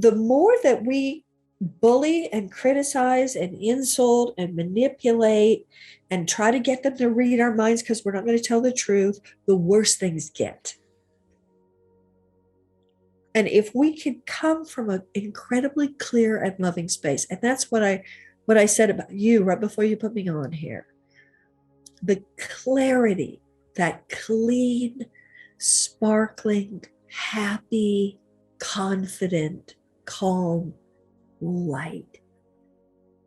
the more that we bully and criticize and insult and manipulate and try to get them to read our minds because we're not going to tell the truth, the worse things get. And if we could come from an incredibly clear and loving space, and that's what I said about you right before you put me on here, the clarity, that clean, sparkling, happy, confident, calm light.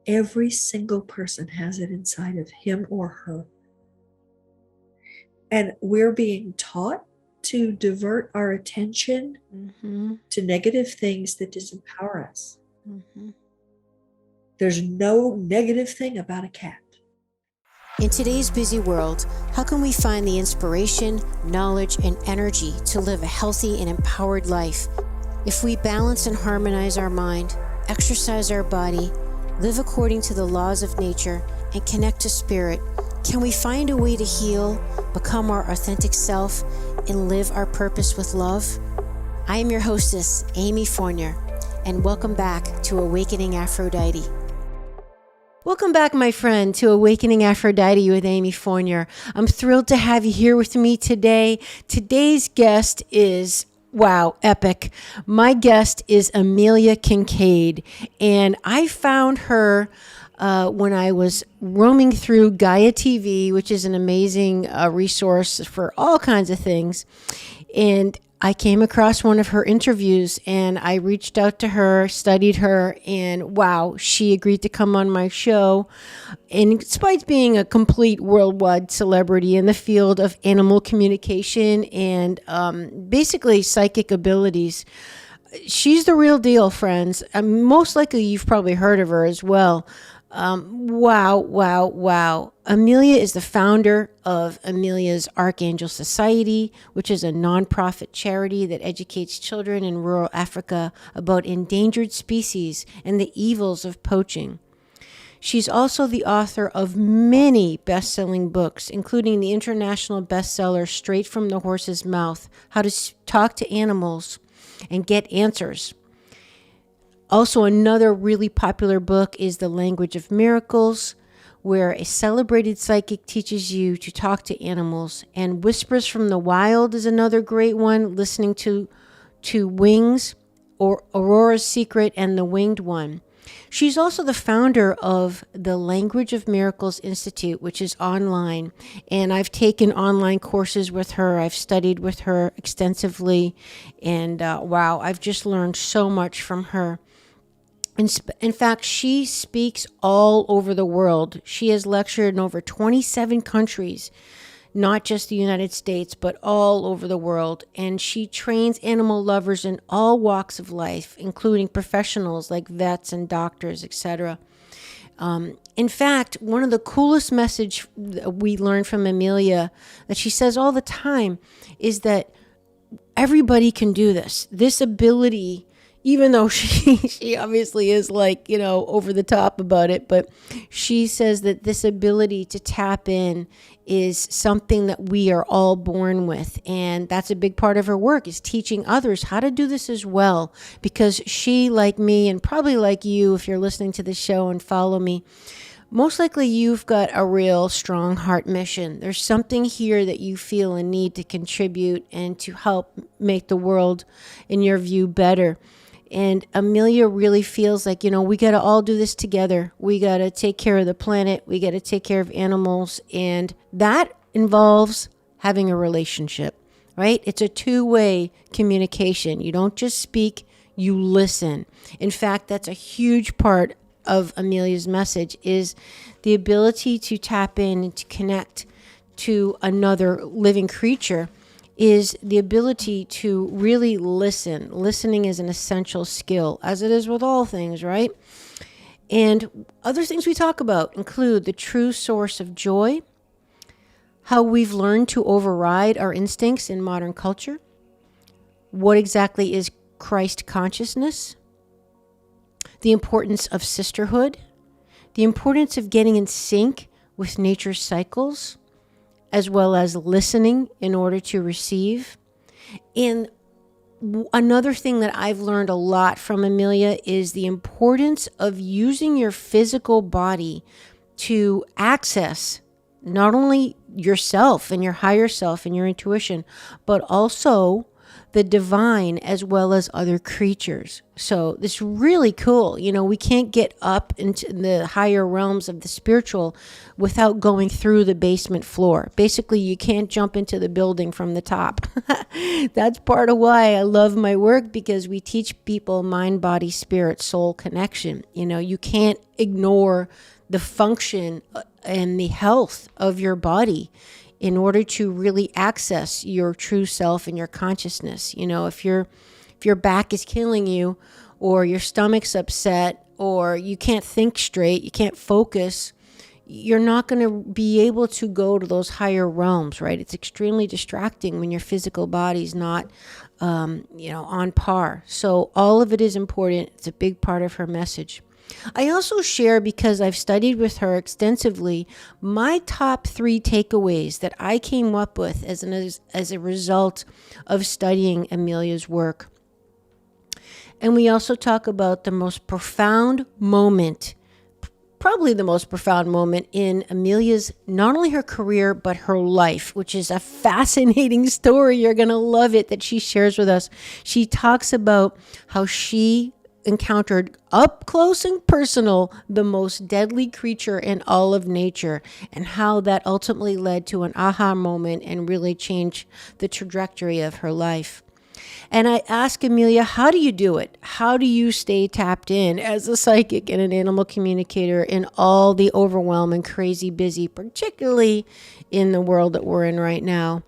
Every single person has it inside of him or her. And we're being taught to divert our attention to negative things that disempower us. There's no negative thing about a cat. In today's busy world, how can we find the inspiration, knowledge, and energy to live a healthy and empowered life? If we balance and harmonize our mind, exercise our body, live according to the laws of nature, and connect to spirit, can we find a way to heal, become our authentic self, and live our purpose with love? I am your hostess, Amy Fournier, and welcome back to Awakening Aphrodite. Welcome back, my friend, to Awakening Aphrodite with Amy Fournier. I'm thrilled to have you here with me today. Today's guest is, wow, epic. My guest is Amelia Kinkade, and I found her when I was roaming through GaiaTV, which is an amazing resource for all kinds of things. And I came across one of her interviews, and I reached out to her, studied her, and wow, she agreed to come on my show. And despite being a complete worldwide celebrity in the field of animal communication and basically psychic abilities, she's the real deal, friends. Most likely you've probably heard of her as well. Wow. Amelia is the founder of Amelia's Arcangel Society, which is a nonprofit charity that educates children in rural Africa about endangered species and the evils of poaching. She's also the author of many best-selling books, including the international bestseller Straight from the Horse's Mouth, How to Talk to Animals and Get Answers. Also, another really popular book is The Language of Miracles, where a celebrated psychic teaches you to talk to animals. And Whispers from the Wild is another great one, listening to Wings, or Aurora's Secret and The Winged One. She's also the founder of the Language of Miracles Institute, which is online. And I've taken online courses with her. I've studied with her extensively. And wow, I've just learned so much from her. In fact, she speaks all over the world. She has lectured in over 27 countries, not just the United States, but all over the world. And she trains animal lovers in all walks of life, including professionals like vets and doctors, etc. In fact, one of the coolest message we learned from Amelia that she says all the time is that everybody can do this. This ability, even though she obviously is like, over the top about it, but she says that this ability to tap in is something that we are all born with. And that's a big part of her work, is teaching others how to do this as well. Because she, like me, and probably like you, if you're listening to the show and follow me, most likely you've got a real strong heart mission. There's something here that you feel a need to contribute and to help make the world, in your view, better. And Amelia really feels like, we got to all do this together. We got to take care of the planet. We got to take care of animals. And that involves having a relationship, right? It's a two-way communication. You don't just speak, you listen. In fact, that's a huge part of Amelia's message, is the ability to tap in and to connect to another living creature, is the ability to really listen. Listening is an essential skill, as it is with all things, right? And other things we talk about include the true source of joy, how we've learned to override our instincts in modern culture, what exactly is Christ consciousness, the importance of sisterhood, the importance of getting in sync with nature's cycles, as well as listening in order to receive. And Another thing that I've learned a lot from Amelia is the importance of using your physical body to access not only yourself and your higher self and your intuition, but also the divine as well as other creatures. So this is really cool. You know, we can't get up into the higher realms of the spiritual without going through the basement floor. Basically, you can't jump into the building from the top. That's part of why I love my work, because we teach people mind, body, spirit, soul connection. You know, you can't ignore the function and the health of your body in order to really access your true self and your consciousness. You know, if your back is killing you, or your stomach's upset, or you can't think straight, you can't focus, you're not going to be able to go to those higher realms, right? It's extremely distracting when your physical body's not, on par. So all of it is important. It's a big part of her message. I also share, because I've studied with her extensively, my top 3 takeaways that I came up with as a result of studying Amelia's work. And we also talk about the most profound moment, probably the most profound moment in Amelia's, not only her career, but her life, which is a fascinating story. You're going to love it, that she shares with us. She talks about how she encountered up close and personal the most deadly creature in all of nature, and how that ultimately led to an aha moment and really changed the trajectory of her life. And I ask Amelia, how do you do it? How do you stay tapped in as a psychic and an animal communicator in all the overwhelm and crazy busy, particularly in the world that we're in right now?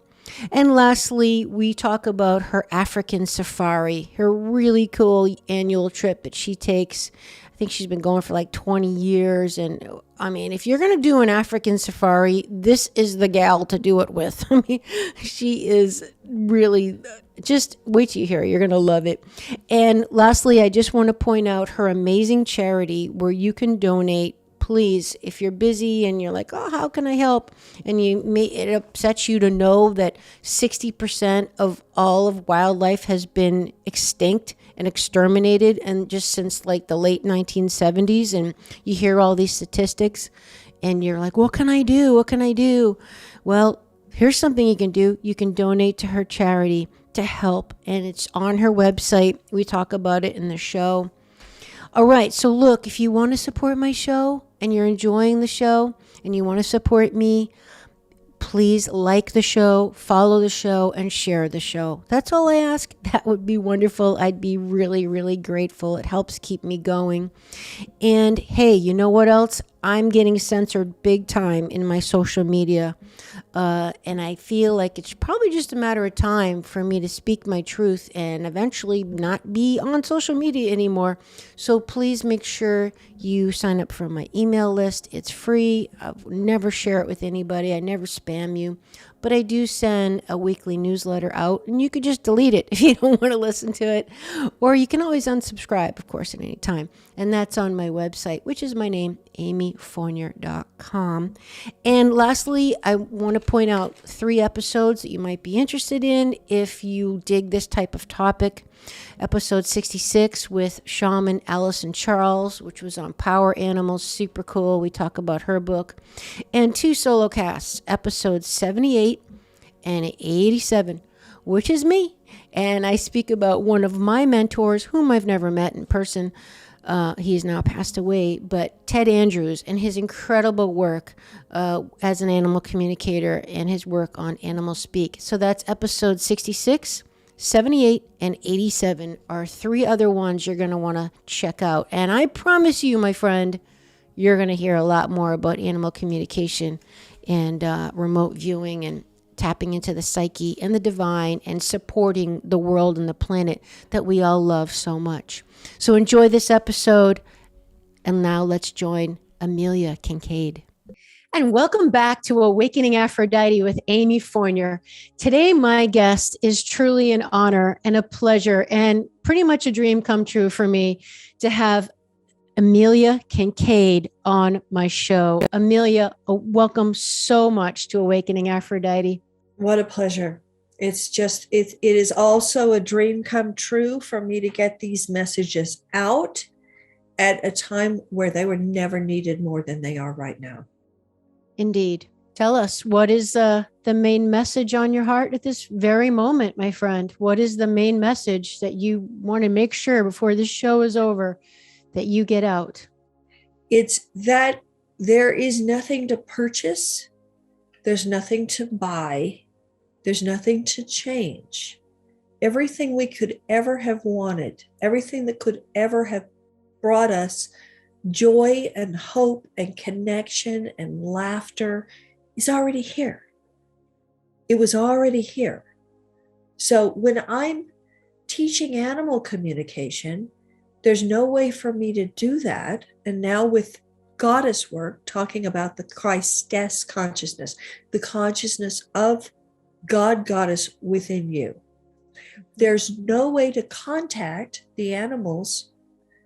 And lastly, we talk about her African safari, her really cool annual trip that she takes. I think she's been going for like 20 years. And I mean, if you're going to do an African safari, this is the gal to do it with. I mean, she is really, just wait till you hear it. You're going to love it. And lastly, I just want to point out her amazing charity where you can donate. Please, if you're busy and you're like, oh, how can I help? And it upsets you to know that 60% of all of wildlife has been extinct and exterminated, and just since like the late 1970s, and you hear all these statistics and you're like, what can I do? What can I do? Well, here's something you can do. You can donate to her charity to help, and it's on her website. We talk about it in the show. All right, so look, if you want to support my show and you're enjoying the show and you want to support me, please like the show, follow the show, and share the show. That's all I ask. That would be wonderful. I'd be really, really grateful. It helps keep me going. And hey, you know what else? I'm getting censored big time in my social media. And I feel like it's probably just a matter of time for me to speak my truth and eventually not be on social media anymore. So please make sure you sign up for my email list. It's free. I never share it with anybody. I never spam you. But I do send a weekly newsletter out, and you could just delete it if you don't want to listen to it. Or you can always unsubscribe, of course, at any time. And that's on my website, which is my name, amyfournier.com. And lastly, I want to point out 3 episodes that you might be interested in if you dig this type of topic. Episode 66 with Shaman Allison Charles, which was on power animals, super cool. We talk about her book. And 2 solo casts, episodes 78 and 87, which is me. And I speak about one of my mentors, whom I've never met in person. He is now passed away, but Ted Andrews and his incredible work as an animal communicator and his work on Animal Speak. So that's episode 66. 78 and 87 are 3 other ones you're going to want to check out. And I promise you, my friend, you're going to hear a lot more about animal communication and remote viewing and tapping into the psyche and the divine and supporting the world and the planet that we all love so much. So enjoy this episode. And now let's join Amelia Kinkade. And welcome back to Awakening Aphrodite with Amy Fournier. Today, my guest is truly an honor and a pleasure and pretty much a dream come true for me to have Amelia Kinkade on my show. Amelia, welcome so much to Awakening Aphrodite. What a pleasure. It's just, it is also a dream come true for me to get these messages out at a time where they were never needed more than they are right now. Indeed. Tell us, what is the main message on your heart at this very moment, my friend? What is the main message that you want to make sure before this show is over that you get out? It's that there is nothing to purchase, there's nothing to buy, there's nothing to change. Everything we could ever have wanted, everything that could ever have brought us joy and hope and connection and laughter is already here. It was already here. So when I'm teaching animal communication, there's no way for me to do that. And now with goddess work, talking about the Christess consciousness, the consciousness of God, goddess within you. There's no way to contact the animals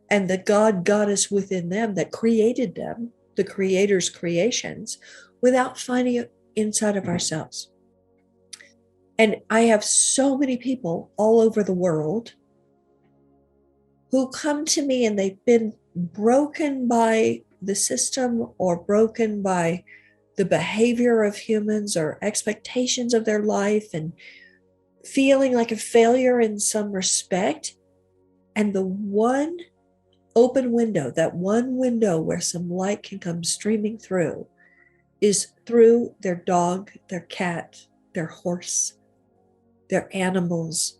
and the God, goddess within them that created them, the creator's creations, without finding it inside of ourselves. And I have so many people all over the world who come to me and they've been broken by the system or broken by the behavior of humans or expectations of their life and feeling like a failure in some respect. And the one open window, that one window where some light can come streaming through, is through their dog, their cat, their horse, their animals.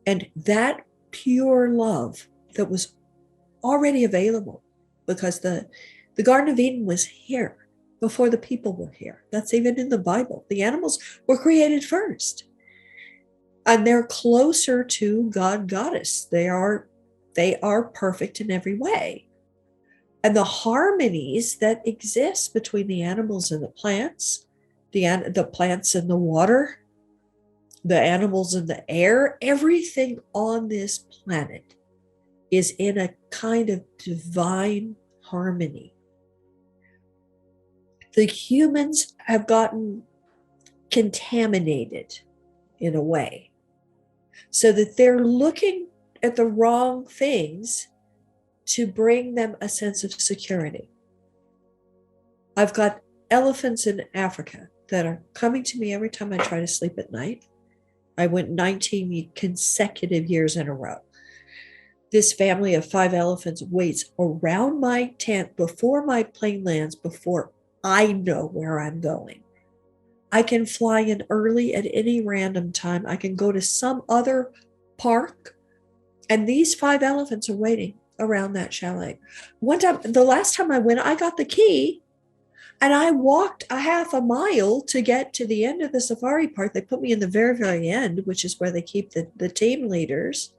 And that pure love that was already available, because the Garden of Eden was here before the people were here. That's even in the Bible. The animals were created first. And they're closer to God, goddess. They are perfect in every way. And the harmonies that exist between the animals and the plants and the water, the animals in the air, everything on this planet is in a kind of divine harmony. The humans have gotten contaminated in a way, so that they're looking at the wrong things to bring them a sense of security. I've got elephants in Africa that are coming to me every time I try to sleep at night. I went 19 consecutive years in a row. This family of 5 elephants waits around my tent before my plane lands, before I know where I'm going. I can fly in early at any random time. I can go to some other park, and these 5 elephants are waiting around that chalet. One time, the last time I went, I got the key and I walked a half a mile to get to the end of the safari park. They put me in the very, very end, which is where they keep the team leaders.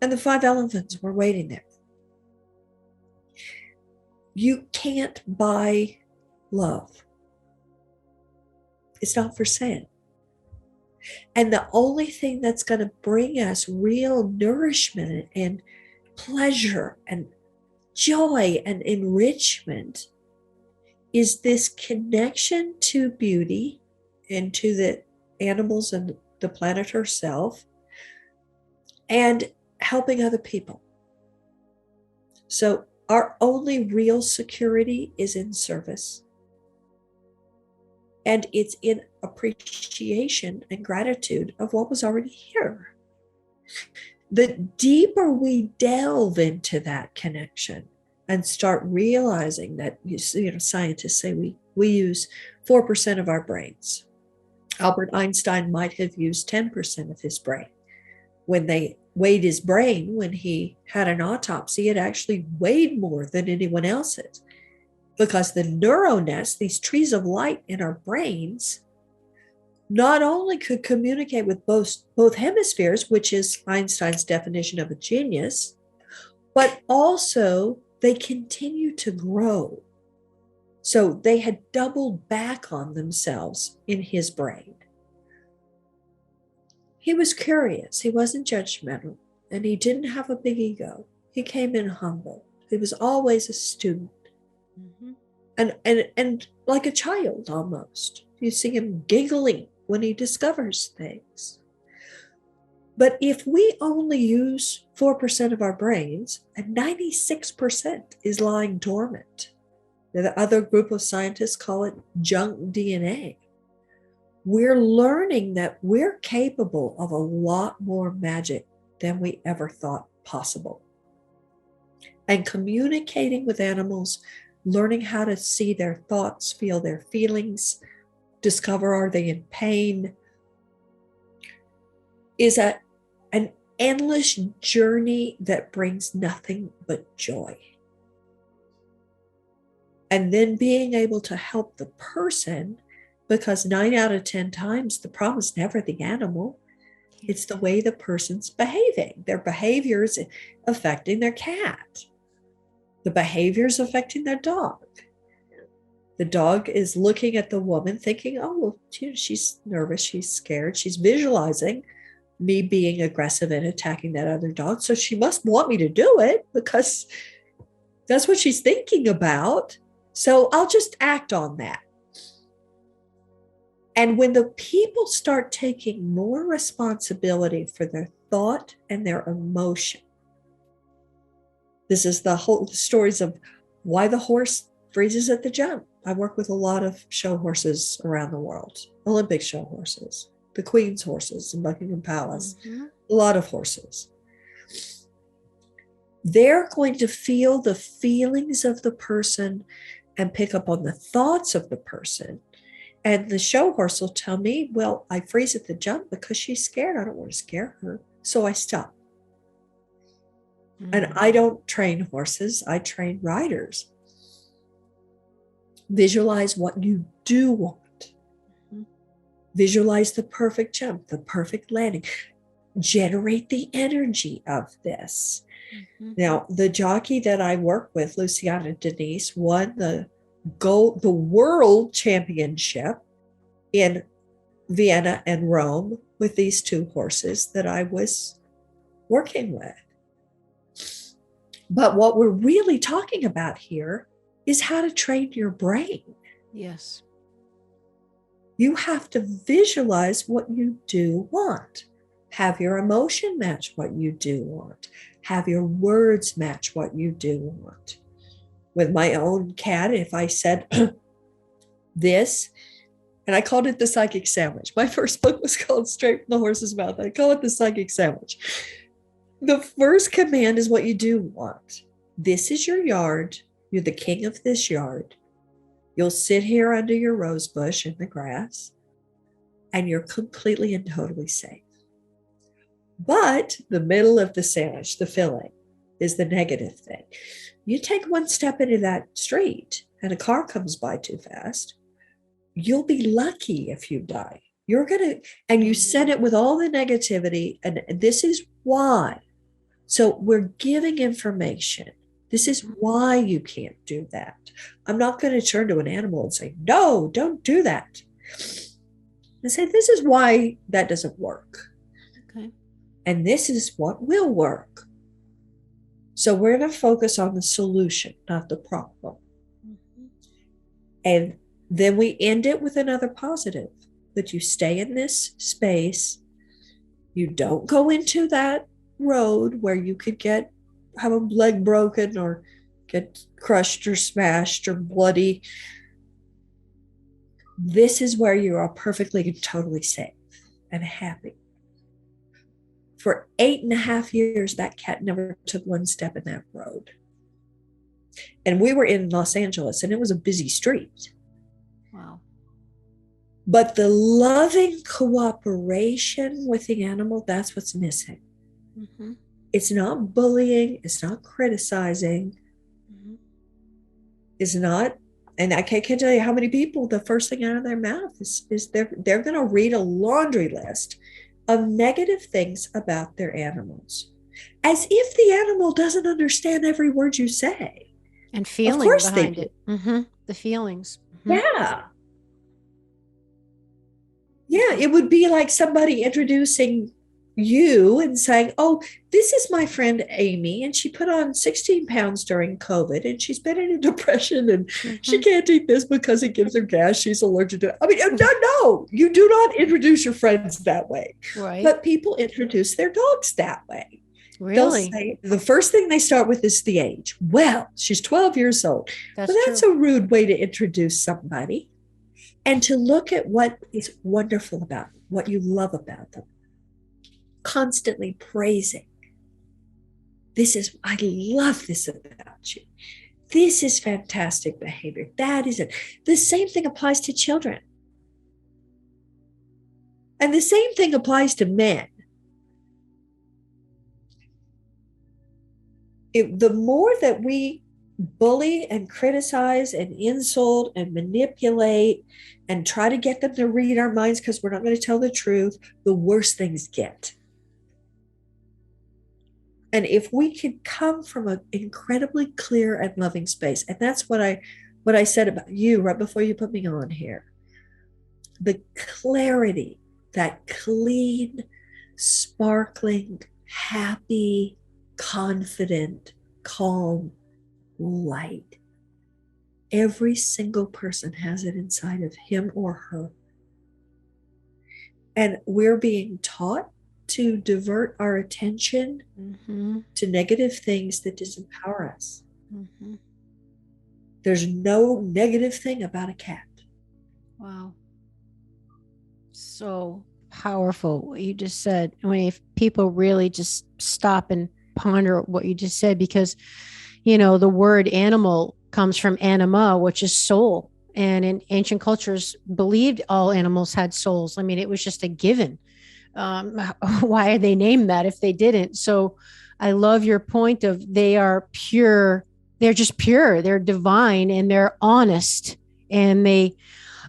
And the 5 elephants were waiting there. You can't buy love. It's not for sale. And the only thing that's going to bring us real nourishment and pleasure and joy and enrichment is this connection to beauty and to the animals and the planet herself, and helping other people. So our only real security is in service. And it's in appreciation and gratitude of what was already here. The deeper we delve into that connection and start realizing that, scientists say we use 4% of our brains. Albert Einstein might have used 10% of his brain. When they weighed his brain, when he had an autopsy, it actually weighed more than anyone else's, because the neural nets, these trees of light in our brains, not only could communicate with both hemispheres, which is Einstein's definition of a genius, but also they continue to grow. So they had doubled back on themselves in his brain. He was curious. He wasn't judgmental, and he didn't have a big ego. He came in humble. He was always a student. Mm-hmm. And like a child almost. You see him giggling when he discovers things. But if we only use 4% of our brains and 96% is lying dormant, the other group of scientists call it junk DNA, we're learning that we're capable of a lot more magic than we ever thought possible. And communicating with animals, learning how to see their thoughts, feel their feelings, discover are they in pain, is an endless journey that brings nothing but joy. And then being able to help the person, because 9 out of 10 times the problem is never the animal. It's the way the person's behaving. Their behaviors affecting their cat. The behaviors affecting their dog. The dog is looking at the woman thinking, oh, well, she's nervous, she's scared, she's visualizing me being aggressive and attacking that other dog. So she must want me to do it because that's what she's thinking about. So I'll just act on that. And when the people start taking more responsibility for their thought and their emotion, this is the whole stories of why the horse freezes at the jump. I work with a lot of show horses around the world, Olympic show horses, the Queen's horses in Buckingham Palace, a lot of horses. They're going to feel the feelings of the person and pick up on the thoughts of the person. And the show horse will tell me, well, I freeze at the jump because she's scared. I don't want to scare her. So I stop. And I don't train horses. I train riders. Visualize what you do want. Visualize the perfect jump, the perfect landing. Generate the energy of this. Now, the jockey that I work with, Luciana Denise, won the world championship in Vienna and Rome with these two horses that I was working with. But what we're really talking about here is how to train your brain. Yes. You have to visualize what you do want. Have your emotion match what you do want. Have your words match what you do want. With my own cat, if I said this, and I called it the psychic sandwich. My first book was called Straight from the Horse's Mouth. I call it the psychic sandwich. The first command is what you do want. This is your yard. You're the king of this yard. You'll sit here under your rose bush in the grass, and you're completely and totally safe. But the middle of the sandwich, the filling, is the negative thing. You take one step into that street and a car comes by too fast, you'll be lucky if you die. And you said it with all the negativity, and this is why. So we're giving information. This is why you can't do that. I'm not going to turn to an animal and say, no, don't do that. I say, this is why that doesn't work. Okay. And this is what will work. So we're going to focus on the solution, not the problem. And then we end it with another positive. But you stay in this space. You don't go into that road where you could have a leg broken or get crushed or smashed or bloody. This is where you are perfectly and totally safe and happy. For 8.5 years, that cat never took one step in that road. And we were in Los Angeles, and it was a busy street. Wow. But the loving cooperation with the animal, that's what's missing. Mm-hmm. It's not bullying. It's not criticizing. Mm-hmm. It's not, and I can't tell you how many people, the first thing out of their mouth is they're going to read a laundry list of negative things about their animals, as if the animal doesn't understand every word you say. And feeling of course behind they it. Mm-hmm. The feelings. Mm-hmm. Yeah. Yeah, it would be like somebody introducing you and saying, oh, this is my friend Amy, and she put on 16 pounds during COVID, and she's been in a depression, and she can't eat this because it gives her gas. She's allergic to it. I mean, no, you do not introduce your friends that way. Right. But people introduce their dogs that way. Really? They'll say, the first thing they start with is the age. Well, she's 12 years old. That's a rude way to introduce somebody. And to look at what is wonderful about them, what you love about them. Constantly praising. I love this about you. This is fantastic behavior. That is it. The same thing applies to children. And the same thing applies to men. The more that we bully and criticize and insult and manipulate and try to get them to read our minds because we're not going to tell the truth, the worse things get. And if we could come from an incredibly clear and loving space, and that's what I said about you right before you put me on here, the clarity, that clean, sparkling, happy, confident, calm light. Every single person has it inside of him or her. And we're being taught to divert our attention to negative things that disempower us. There's no negative thing about a cat. Wow. So powerful what you just said. I mean, if people really just stop and ponder what you just said, because, you know, the word animal comes from anima, which is soul. And in ancient cultures believed all animals had souls. I mean, it was just a given. Why are they named that if they didn't? So I love your point of they are pure. They're just pure. They're divine and they're honest. And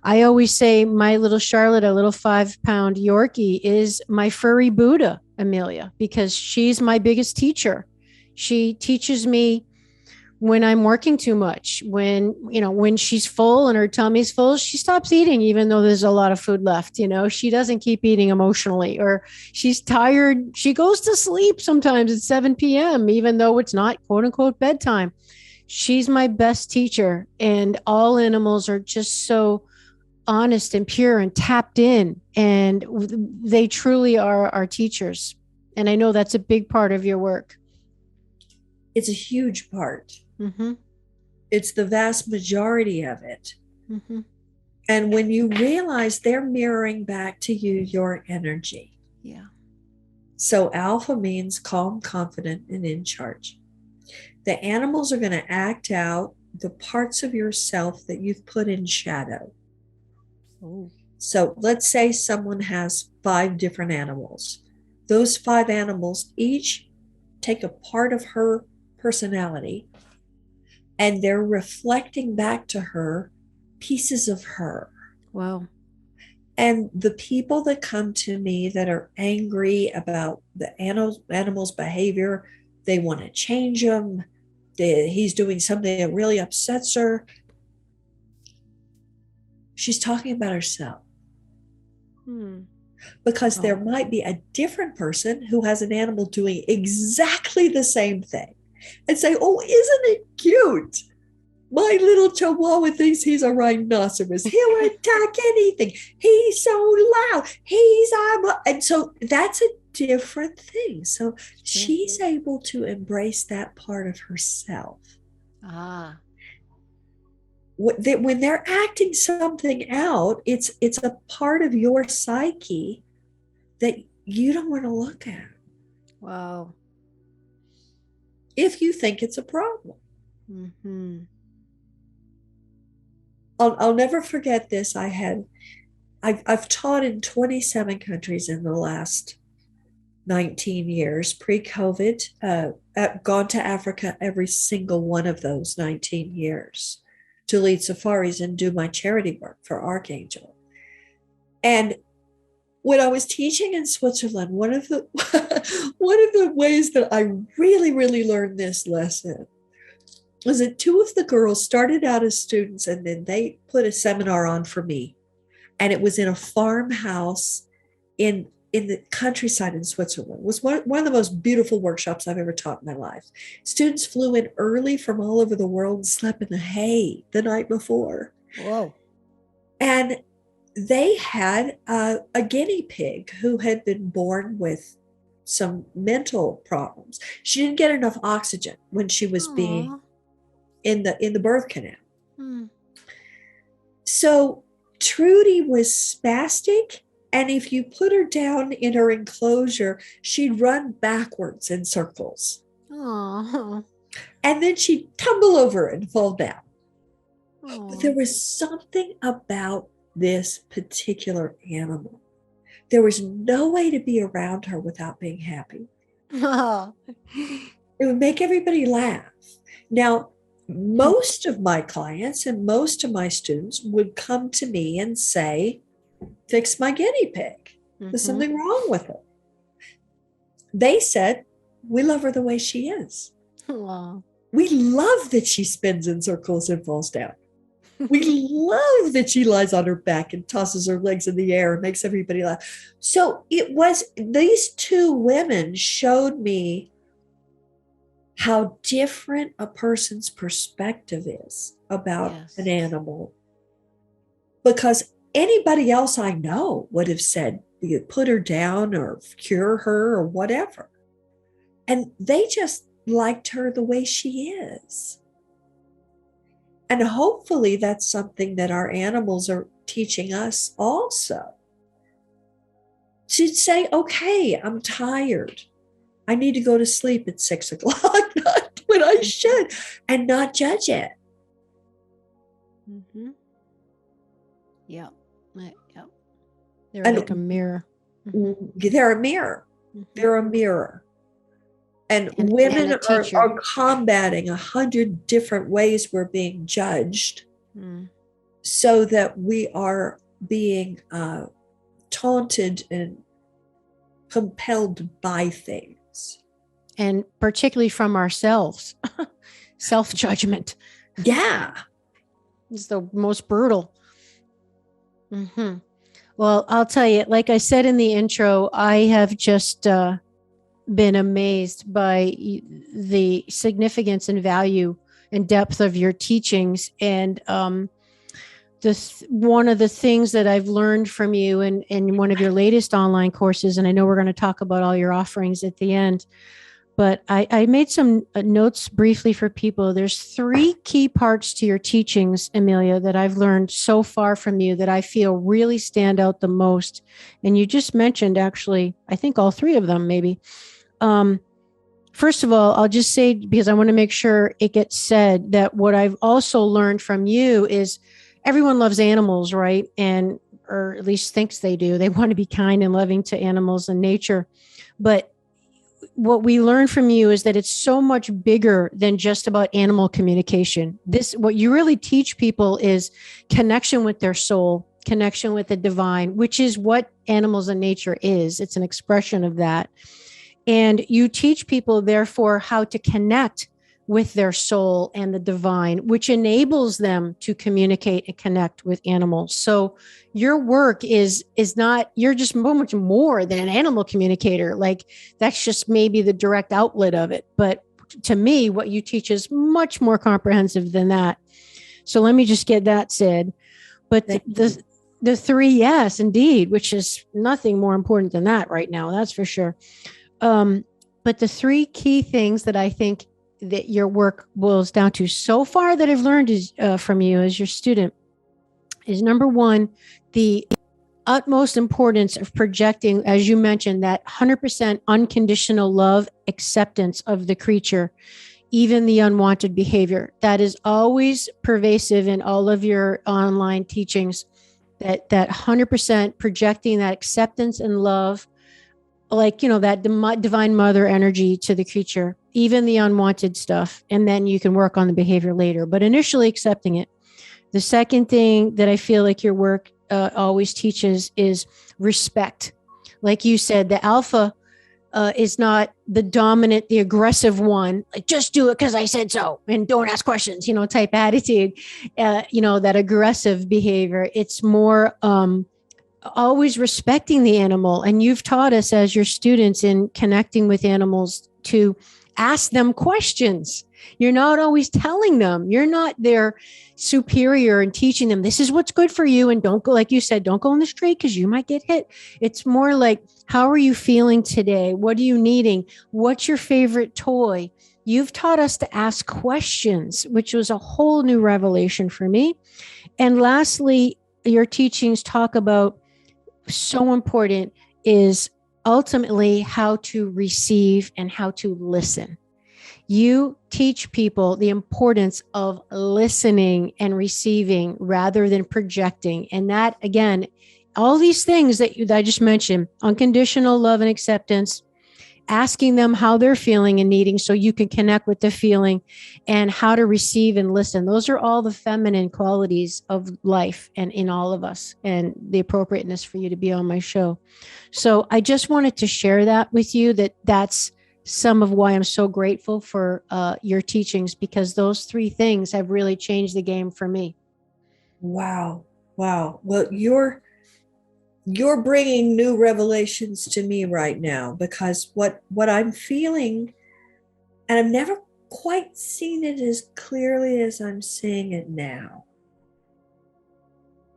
I always say my little Charlotte, a little 5-pound Yorkie, is my furry Buddha, Amelia, because she's my biggest teacher. She teaches me when I'm working too much, when she's full and her tummy's full, she stops eating, even though there's a lot of food left. She doesn't keep eating emotionally, or she's tired. She goes to sleep sometimes at 7 p.m., even though it's not quote unquote bedtime. She's my best teacher, and all animals are just so honest and pure and tapped in, and they truly are our teachers. And I know that's a big part of your work. It's a huge part. It's the vast majority of it. And when you realize they're mirroring back to you your energy. Yeah. So alpha means calm, confident, and in charge. The animals are going to act out the parts of yourself that you've put in shadow. So let's say someone has 5 different animals. Those 5 animals each take a part of her personality, and they're reflecting back to her pieces of her. Wow. And the people that come to me that are angry about the animal's behavior, they want to change him. He's doing something that really upsets her. She's talking about herself. Because there might be a different person who has an animal doing exactly the same thing and say, oh, isn't it cute? My little chihuahua thinks he's a rhinoceros. He'll attack anything. He's so loud. And so that's a different thing. So she's able to embrace that part of herself. When they're acting something out, it's a part of your psyche that you don't want to look at. Wow. If you think it's a problem. I'll never forget this. I've taught in 27 countries in the last 19 years, pre-COVID, gone to Africa every single one of those 19 years to lead safaris and do my charity work for Arcangel. And when I was teaching in Switzerland, one of the ways that I really, really learned this lesson was that 2 of the girls started out as students, and then they put a seminar on for me. And it was in a farmhouse in in the countryside in Switzerland. It was one of the most beautiful workshops I've ever taught in my life. Students flew in early from all over the world and slept in the hay the night before. Whoa. And they had a guinea pig who had been born with some mental problems. She didn't get enough oxygen when she was being in the birth canal. So Trudy was spastic, and if you put her down in her enclosure, she'd run backwards in circles. Aww. And then she'd tumble over and fall down. Aww. But there was something about this particular animal. There was no way to be around her without being happy. Oh. It would make everybody laugh. Now, most of my clients and most of my students would come to me and say, fix my guinea pig. There's something wrong with it. They said, we love her the way she is. Aww. We love that she spins in circles and falls down. We love that she lies on her back and tosses her legs in the air and makes everybody laugh. So it was, these two women showed me how different a person's perspective is about an animal. Because anybody else I know would have said, you put her down or cure her or whatever. And they just liked her the way she is. And hopefully that's something that our animals are teaching us also. To say, okay, I'm tired. I need to go to sleep at 6 o'clock, not when I should, and not judge it. Yeah. They're like a mirror. They're a mirror. They're a mirror. And women are combating 100 different ways we're being judged so that we are being taunted and compelled by things. And particularly from ourselves. Self-judgment. Yeah. It's the most brutal. Well, I'll tell you, like I said in the intro, I have just been amazed by the significance and value and depth of your teachings. And one of the things that I've learned from you in one of your latest online courses, and I know we're going to talk about all your offerings at the end, but I made some notes briefly for people. There's 3 key parts to your teachings, Amelia, that I've learned so far from you that I feel really stand out the most. And you just mentioned, actually, I think all 3 of them maybe. First of all, I'll just say, because I want to make sure it gets said, that what I've also learned from you is everyone loves animals, right? Or at least thinks they do. They want to be kind and loving to animals and nature. But what we learn from you is that it's so much bigger than just about animal communication. What you really teach people is connection with their soul, connection with the divine, which is what animals and nature is. It's an expression of that. And you teach people, therefore, how to connect with their soul and the divine, which enables them to communicate and connect with animals. So your work is not, you're just much more than an animal communicator. Like, that's just maybe the direct outlet of it. But to me, what you teach is much more comprehensive than that. So let me just get that said. But the 3, yes, indeed, which is nothing more important than that right now. That's for sure. But the 3 key things that I think that your work boils down to so far that I've learned is from you as your student is, number 1, the utmost importance of projecting, as you mentioned, that 100% unconditional love, acceptance of the creature, even the unwanted behavior. That is always pervasive in all of your online teachings, that 100% projecting that acceptance and love, like, that divine mother energy to the creature, even the unwanted stuff. And then you can work on the behavior later, but initially accepting it. The second thing that I feel like your work always teaches is respect. Like you said, the alpha is not the dominant, the aggressive one, like, just do it because I said so and don't ask questions, type attitude, that aggressive behavior. It's more always respecting the animal. And you've taught us as your students in connecting with animals to ask them questions. You're not always telling them. You're not their superior and teaching them, this is what's good for you. And don't go, like you said, don't go in the street because you might get hit. It's more like, how are you feeling today? What are you needing? What's your favorite toy? You've taught us to ask questions, which was a whole new revelation for me. And lastly, your teachings talk about, so important, is ultimately how to receive and how to listen. You teach people the importance of listening and receiving rather than projecting. And that, again, all these things that I just mentioned, unconditional love and acceptance, asking them how they're feeling and needing so you can connect with the feeling, and how to receive and listen. Those are all the feminine qualities of life and in all of us, and the appropriateness for you to be on my show. So I just wanted to share that with you, that's some of why I'm so grateful for your teachings, because those three things have really changed the game for me. Wow. Well, you're bringing new revelations to me right now, because what I'm feeling, and I've never quite seen it as clearly as I'm seeing it now.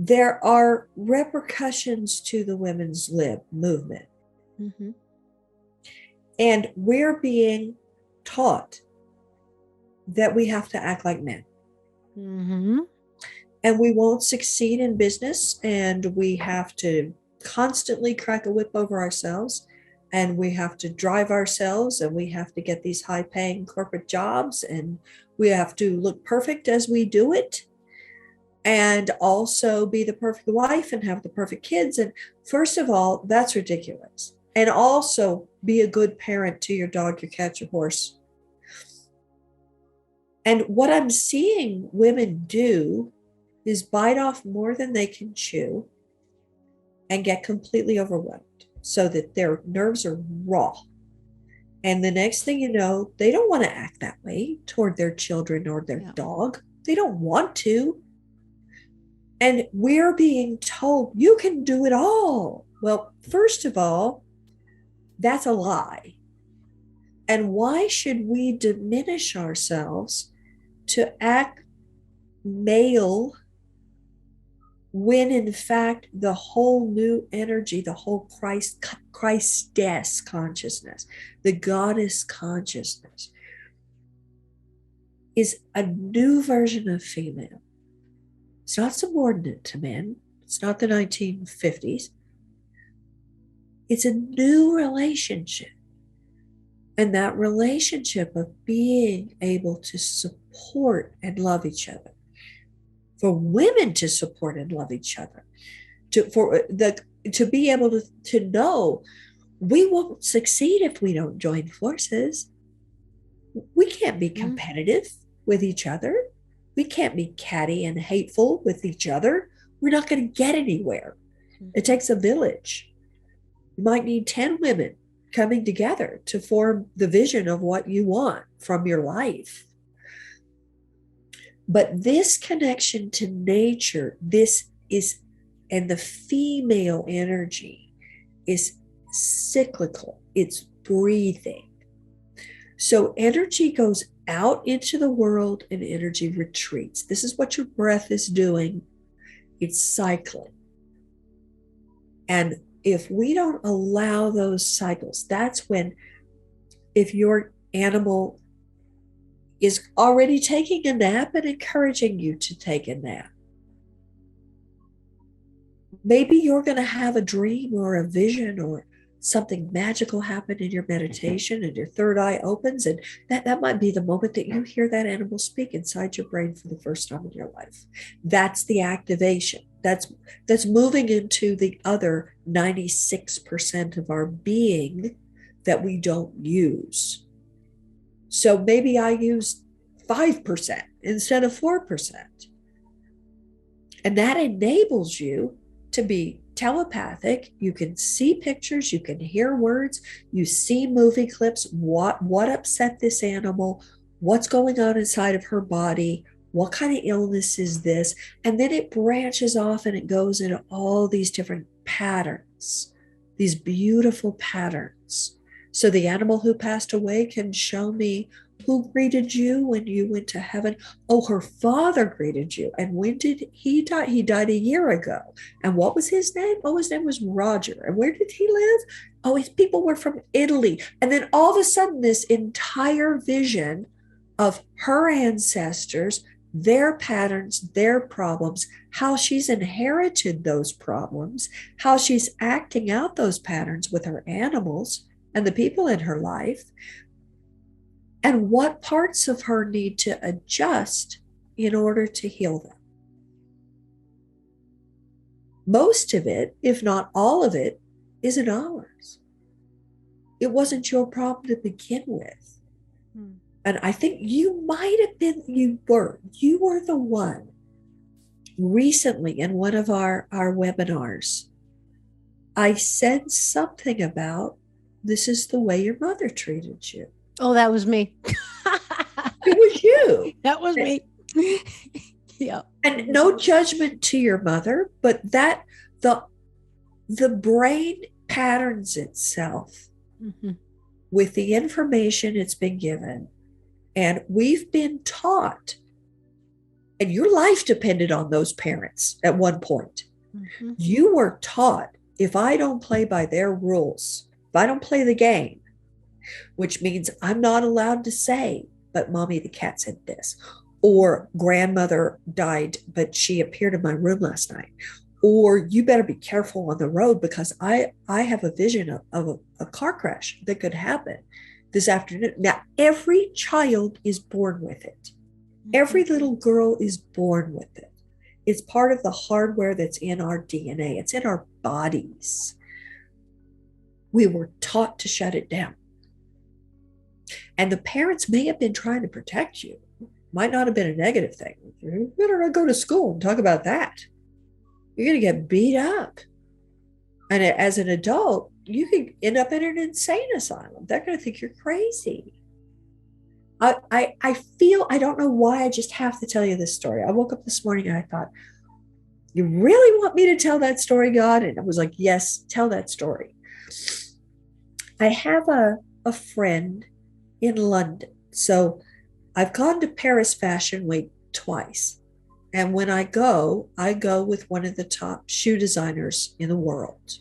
There are repercussions to the women's lib movement. Mm-hmm. And we're being taught that we have to act like men. Mm-hmm. And we won't succeed in business, and we have to constantly crack a whip over ourselves, and we have to drive ourselves, and we have to get these high-paying corporate jobs, and we have to look perfect as we do it, and also be the perfect wife and have the perfect kids. And first of all, that's ridiculous. And also be a good parent to your dog, your cat, your horse. And what I'm seeing women do is bite off more than they can chew and get completely overwhelmed so that their nerves are raw. And the next thing you know, they don't want to act that way toward their children or their dog. They don't want to. And we're being told, you can do it all. Well, first of all, that's a lie. And why should we diminish ourselves to act male when in fact the whole new energy, the whole Christess consciousness, the goddess consciousness, is a new version of female. It's not subordinate to men. It's not the 1950s. It's a new relationship. And that relationship of being able to support and love each other, for women to support and love each other, to be able to know we won't succeed if we don't join forces. We can't be competitive with each other. We can't be catty and hateful with each other. We're not going to get anywhere. It takes a village. You might need 10 women coming together to form the vision of what you want from your life. But this connection to nature, and the female energy is cyclical. It's breathing. So energy goes out into the world and energy retreats. This is what your breath is doing. It's cycling. And if we don't allow those cycles, that's when, if your animal is already taking a nap and encouraging you to take a nap, maybe you're going to have a dream or a vision or something magical happen in your meditation, and your third eye opens, and that might be the moment that you hear that animal speak inside your brain for the first time in your life. That's the activation. That's moving into the other 96% of our being that we don't use. So maybe I use 5% instead of 4%. And that enables you to be telepathic. You can see pictures, you can hear words, you see movie clips, what upset this animal, what's going on inside of her body, what kind of illness is this? And then it branches off and it goes into all these different patterns, these beautiful patterns. So the animal who passed away can show me who greeted you when you went to heaven. Oh, her father greeted you. And when did he die? He died a year ago. And what was his name? Oh, his name was Roger. And where did he live? Oh, his people were from Italy. And then all of a sudden, this entire vision of her ancestors, their patterns, their problems, how she's inherited those problems, how she's acting out those patterns with her animals and the people in her life, and what parts of her need to adjust in order to heal them. Most of it, if not all of it, isn't ours. It wasn't your problem to begin with. And I think you might have been, you were the one recently in one of our webinars. I said something about, this is the way your mother treated you. Oh, that was me. It was you. That was me. Yeah. And no judgment to your mother, but that the brain patterns itself with the information it's been given. And we've been taught, and your life depended on those parents at one point. You were taught, if I don't play by their rules, if I don't play the game, which means I'm not allowed to say, but mommy, the cat said this, or grandmother died, but she appeared in my room last night, or you better be careful on the road because I have a vision of a car crash that could happen this afternoon. Now, every child is born with it. Every little girl is born with it. It's part of the hardware that's in our DNA. It's in our bodies. We were taught to shut it down. And the parents may have been trying to protect you. Might not have been a negative thing. You better not go to school and talk about that. You're going to get beat up. And as an adult, you could end up in an insane asylum. They're going to think you're crazy. I feel, I don't know why, I just have to tell you this story. I woke up this morning and I thought, you really want me to tell that story, God? And I was like, yes, tell that story. I have a friend in London. So I've gone to Paris Fashion Week twice. And when I go with one of the top shoe designers in the world.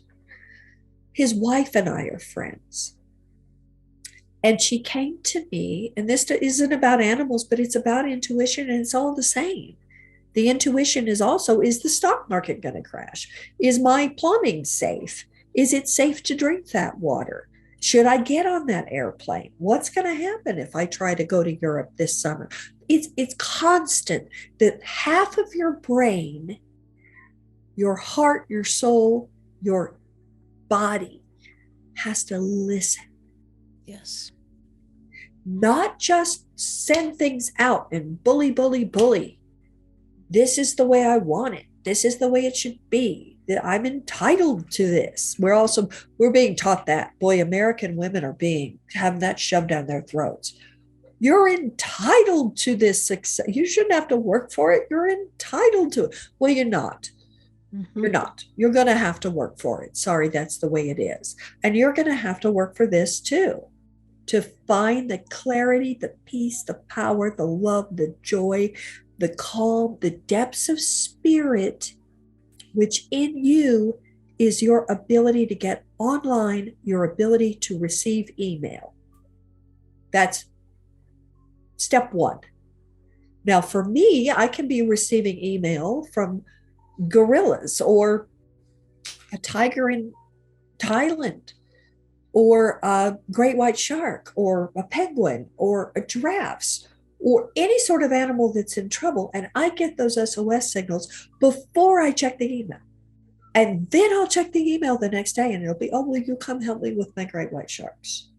His wife and I are friends. And she came to me, and this isn't about animals, but it's about intuition, and it's all the same. The intuition is also, is the stock market going to crash? Is my plumbing safe? Is it safe to drink that water? Should I get on that airplane? What's going to happen if I try to go to Europe this summer? It's constant that half of your brain, your heart, your soul, your body has to listen. Yes. Not just send things out and bully. This is the way I want it. This is the way it should be. That I'm entitled to this. We're being taught that. Boy, American women are having that shoved down their throats. You're entitled to this success. You shouldn't have to work for it. You're entitled to it. Well, you're not. You're not. You're going to have to work for it. Sorry, that's the way it is. And you're going to have to work for this too, to find the clarity, the peace, the power, the love, the joy, the calm, the depths of spirit, which in you is your ability to get online, your ability to receive email. That's step one. Now, for me, I can be receiving email from gorillas or a tiger in Thailand or a great white shark or a penguin or a giraffes or any sort of animal that's in trouble. And I get those SOS signals before I check the email. And then I'll check the email the next day and it'll be, oh, will you come help me with my great white sharks?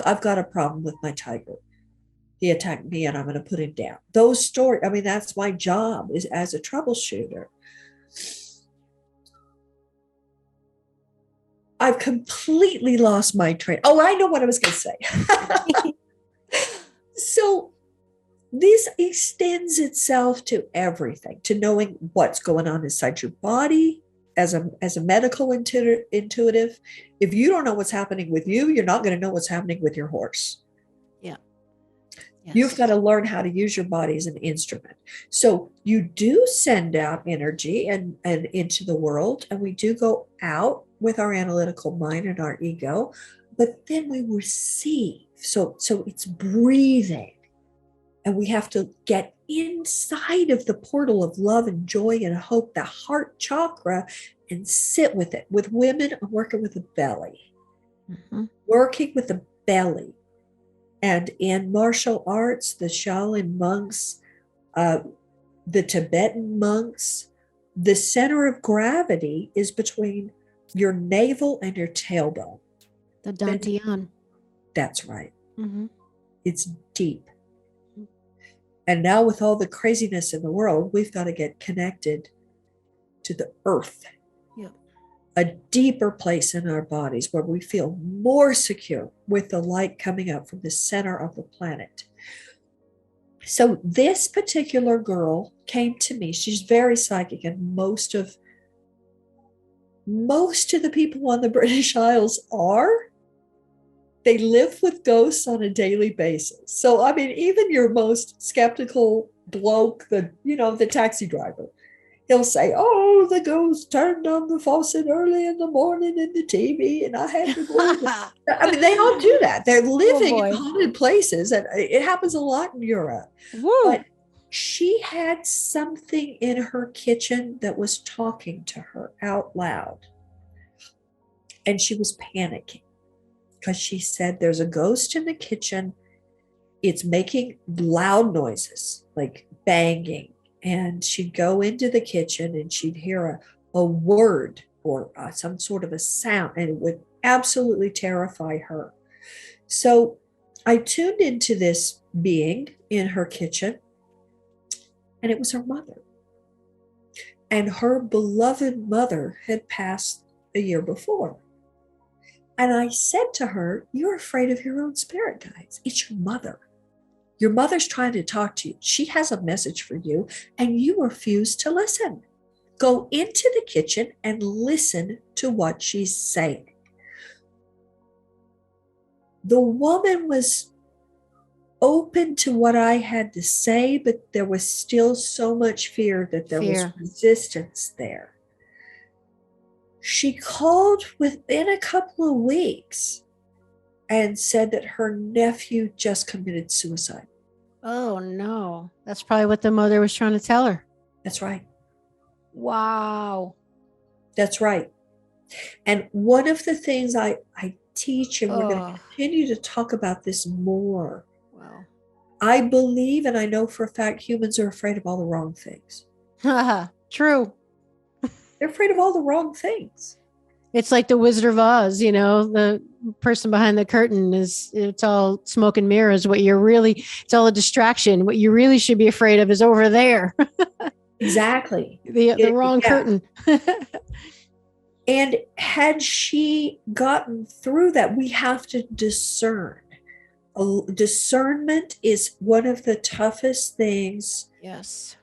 I've got a problem with my tiger. He attacked me and I'm going to put him down. Those stories, that's my job is as a troubleshooter. I've completely lost my train. Oh, I know what I was going to say. So this extends itself to everything, to knowing what's going on inside your body, as a medical intuitive, if you don't know what's happening with you, you're not going to know what's happening with your horse. Yeah. Yes. You've got to learn how to use your body as an instrument. So you do send out energy and into the world, and we do go out with our analytical mind and our ego, but then we receive. So it's breathing, and we have to get inside of the portal of love and joy and hope, the heart chakra, and sit with it. With women, I'm working with the belly, working with the belly. And in martial arts, the Shaolin monks, the Tibetan monks, the center of gravity is between your navel and your tailbone. The Dantian. That's right. It's deep. And now with all the craziness in the world, we've got to get connected to the earth. Yep. A deeper place in our bodies where we feel more secure with the light coming up from the center of the planet. So this particular girl came to me. She's very psychic, and most of the people on the British Isles are. They live with ghosts on a daily basis. So, I mean, even your most skeptical bloke, the taxi driver, he'll say, oh, the ghost turned on the faucet early in the morning in the TV, and I had to go. I mean, they all do that. They're living in haunted places, and it happens a lot in Europe. Woo. But she had something in her kitchen that was talking to her out loud. And she was panicking because she said, there's a ghost in the kitchen. It's making loud noises, like banging. And she'd go into the kitchen and she'd hear a word or some sort of a sound, and it would absolutely terrify her. So I tuned into this being in her kitchen, and it was her mother. And her beloved mother had passed a year before. And I said to her, you're afraid of your own spirit guides. It's your mother. Your mother's trying to talk to you. She has a message for you, and you refuse to listen. Go into the kitchen and listen to what she's saying. The woman was open to what I had to say, but there was still so much fear that there was resistance there. She called within a couple of weeks and said that her nephew just committed suicide. Oh, no. That's probably what the mother was trying to tell her. That's right. Wow. That's right. And one of the things I teach, and we're going to continue to talk about this more. Wow. I believe, and I know for a fact, humans are afraid of all the wrong things. True. They're afraid of all the wrong things. It's like the Wizard of Oz, the person behind the curtain it's all smoke and mirrors. It's all a distraction. What you really should be afraid of is over there. Exactly. The wrong curtain. And had she gotten through that, we have to discern. Discernment is one of the toughest things. Yes.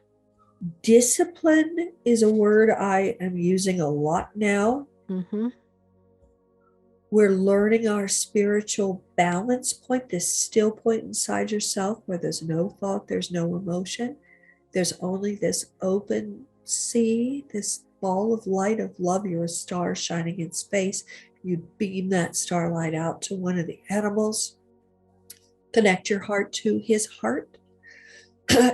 Discipline is a word I am using a lot now. Mm-hmm. We're learning our spiritual balance point, this still point inside yourself where there's no thought, there's no emotion. There's only this open sea, this ball of light of love. You're a star shining in space. You beam that starlight out to one of the animals. Connect your heart to his heart.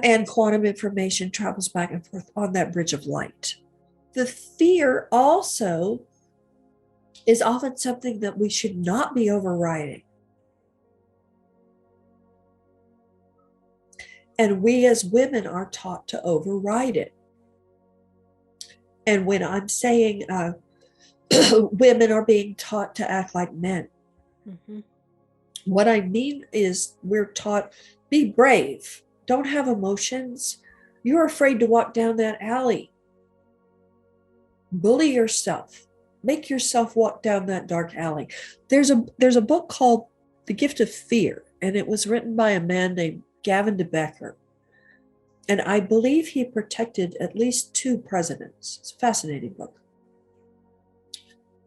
And quantum information travels back and forth on that bridge of light. The fear also is often something that we should not be overriding. And we as women are taught to override it. And when I'm saying women are being taught to act like men, what I mean is we're taught, be brave. Don't have emotions. You're afraid to walk down that alley. Bully yourself. Make yourself walk down that dark alley. There's a book called The Gift of Fear, and it was written by a man named Gavin de Becker. And I believe he protected at least 2 presidents. It's a fascinating book.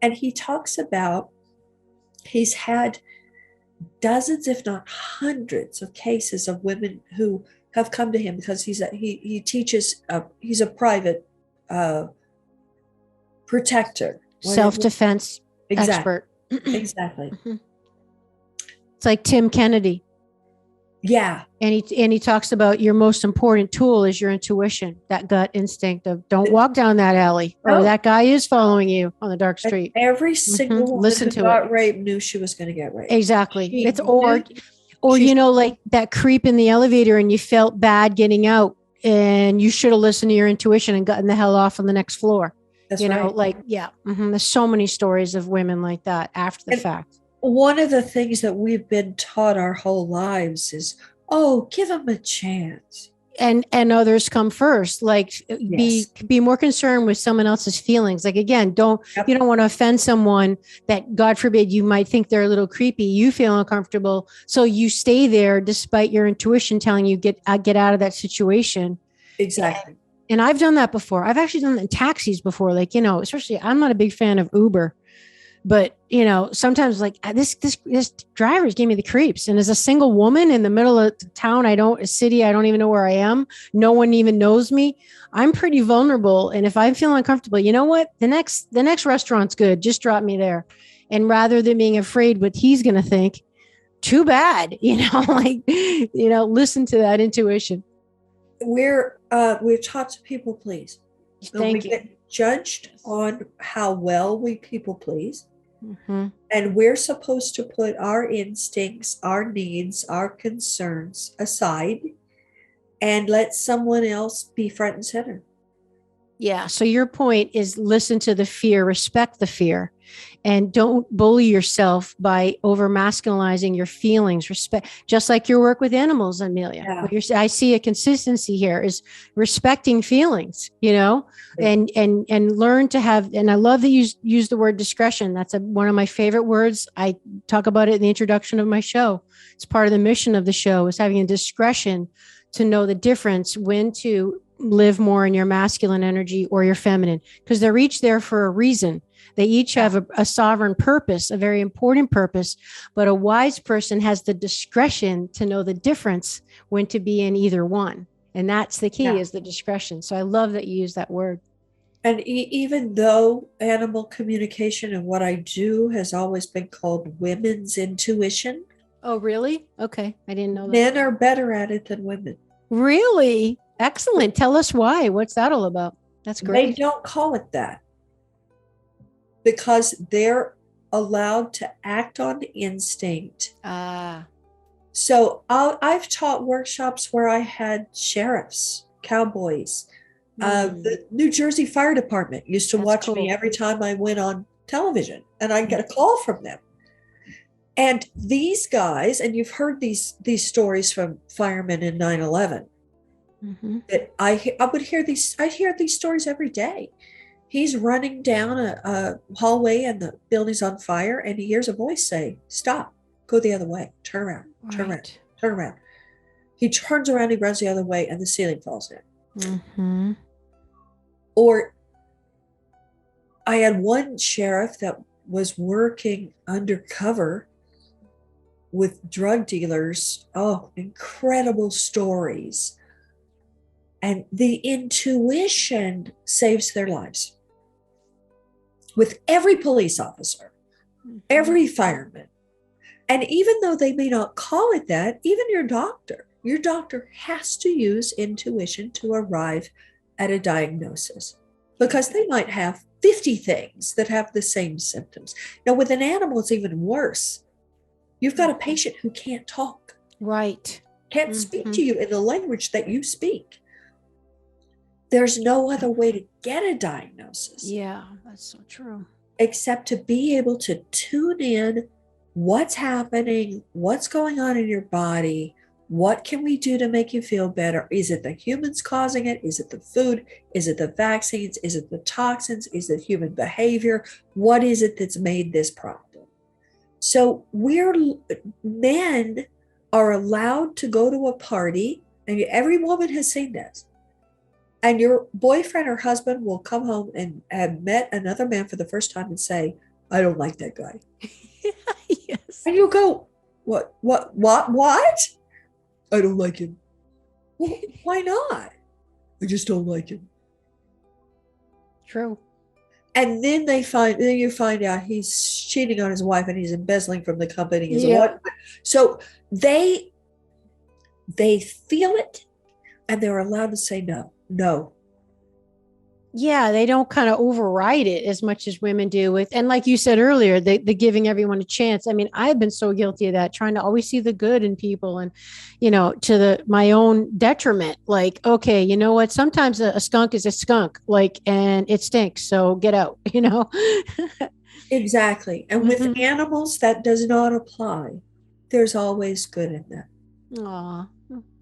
And he talks about he's had dozens, if not hundreds, of cases of women who have come to him because he teaches. He's a private protector, Self-defense expert. Exactly. It's like Tim Kennedy. Yeah. And he talks about your most important tool is your intuition, that gut instinct of don't walk down that alley or that guy is following you on the dark street. And every single woman Listen who to got raped knew she was going to get raped. Exactly. It's or you know, like that creep in the elevator and you felt bad getting out and you should have listened to your intuition and gotten the hell off on the next floor. That's you know, right. like, yeah. There's so many stories of women like that after the fact. One of the things that we've been taught our whole lives is, oh, give them a chance. And others come first. Like be more concerned with someone else's feelings. Like, again, you don't want to offend someone that, God forbid, you might think they're a little creepy. You feel uncomfortable. So you stay there despite your intuition telling you get out of that situation. Exactly. And I've done that before. I've actually done that in taxis before. Like, you know, especially I'm not a big fan of Uber. But, you know, sometimes like this drivers gave me the creeps. And as a single woman in the middle of town, a city, I don't even know where I am. No one even knows me. I'm pretty vulnerable. And if I feel uncomfortable, you know what? The next restaurant's good. Just drop me there. And rather than being afraid what he's going to think, too bad, you know, like, you know, listen to that intuition. We're taught to people please. Thank you. Get judged on how well we people please. Mm-hmm. And we're supposed to put our instincts, our needs, our concerns aside and let someone else be front and center. Yeah. So your point is listen to the fear, respect the fear, and don't bully yourself by over masculinizing your feelings. Respect, just like your work with animals, Amelia. Yeah. I see a consistency here is respecting feelings, you know, and learn to have, and I love that you use the word discretion. That's one of my favorite words. I talk about it in the introduction of my show. It's part of the mission of the show is having a discretion to know the difference when to live more in your masculine energy or your feminine, because they're each there for a reason. They each have a sovereign purpose, a very important purpose, but a wise person has the discretion to know the difference when to be in either one. And that's the key is the discretion. So I love that you use that word. And even though animal communication and what I do has always been called women's intuition. Oh, really? Okay. I didn't know that. Men are better at it than women. Really? Excellent. Tell us why. What's that all about? That's great. They don't call it that because they're allowed to act on instinct. So I've taught workshops where I had sheriffs, cowboys, the New Jersey Fire Department used to watch me every time I went on television, and I'd get a call from them. And these guys, and you've heard these stories from firemen in 9/11. Mm-hmm. That I would hear these. I hear these stories every day. He's running down a hallway and the building's on fire, and he hears a voice say, "Stop! Go the other way. Turn around. Turn around. Turn around." He turns around. He runs the other way, and the ceiling falls in. Mm-hmm. Or I had one sheriff that was working undercover with drug dealers. Oh, incredible stories. And the intuition saves their lives. With every police officer, every fireman. And even though they may not call it that, even your doctor has to use intuition to arrive at a diagnosis, because they might have 50 things that have the same symptoms. Now, with an animal, it's even worse. You've got a patient who can't talk. Right. Can't speak to you in the language that you speak. There's no other way to get a diagnosis. Yeah, that's so true. Except to be able to tune in what's happening, what's going on in your body, what can we do to make you feel better? Is it the humans causing it? Is it the food? Is it the vaccines? Is it the toxins? Is it human behavior? What is it that's made this problem? So men are allowed to go to a party, and every woman has seen this. And your boyfriend or husband will come home and have met another man for the first time and say, I don't like that guy. Yes. And you'll go, what? I don't like him. Well, why not? I just don't like him. True. And then you find out he's cheating on his wife and he's embezzling from the company. Yeah. So they feel it and they're allowed to say no. Yeah, they don't kind of override it as much as women do with, and like you said earlier, the giving everyone a chance. I mean, I've been so guilty of that, trying to always see the good in people, and to my own detriment. Like, okay, you know what? Sometimes a skunk is a skunk, like, and it stinks, so get out. Exactly. And with Mhm. animals, that does not apply. There's always good in them. Aw,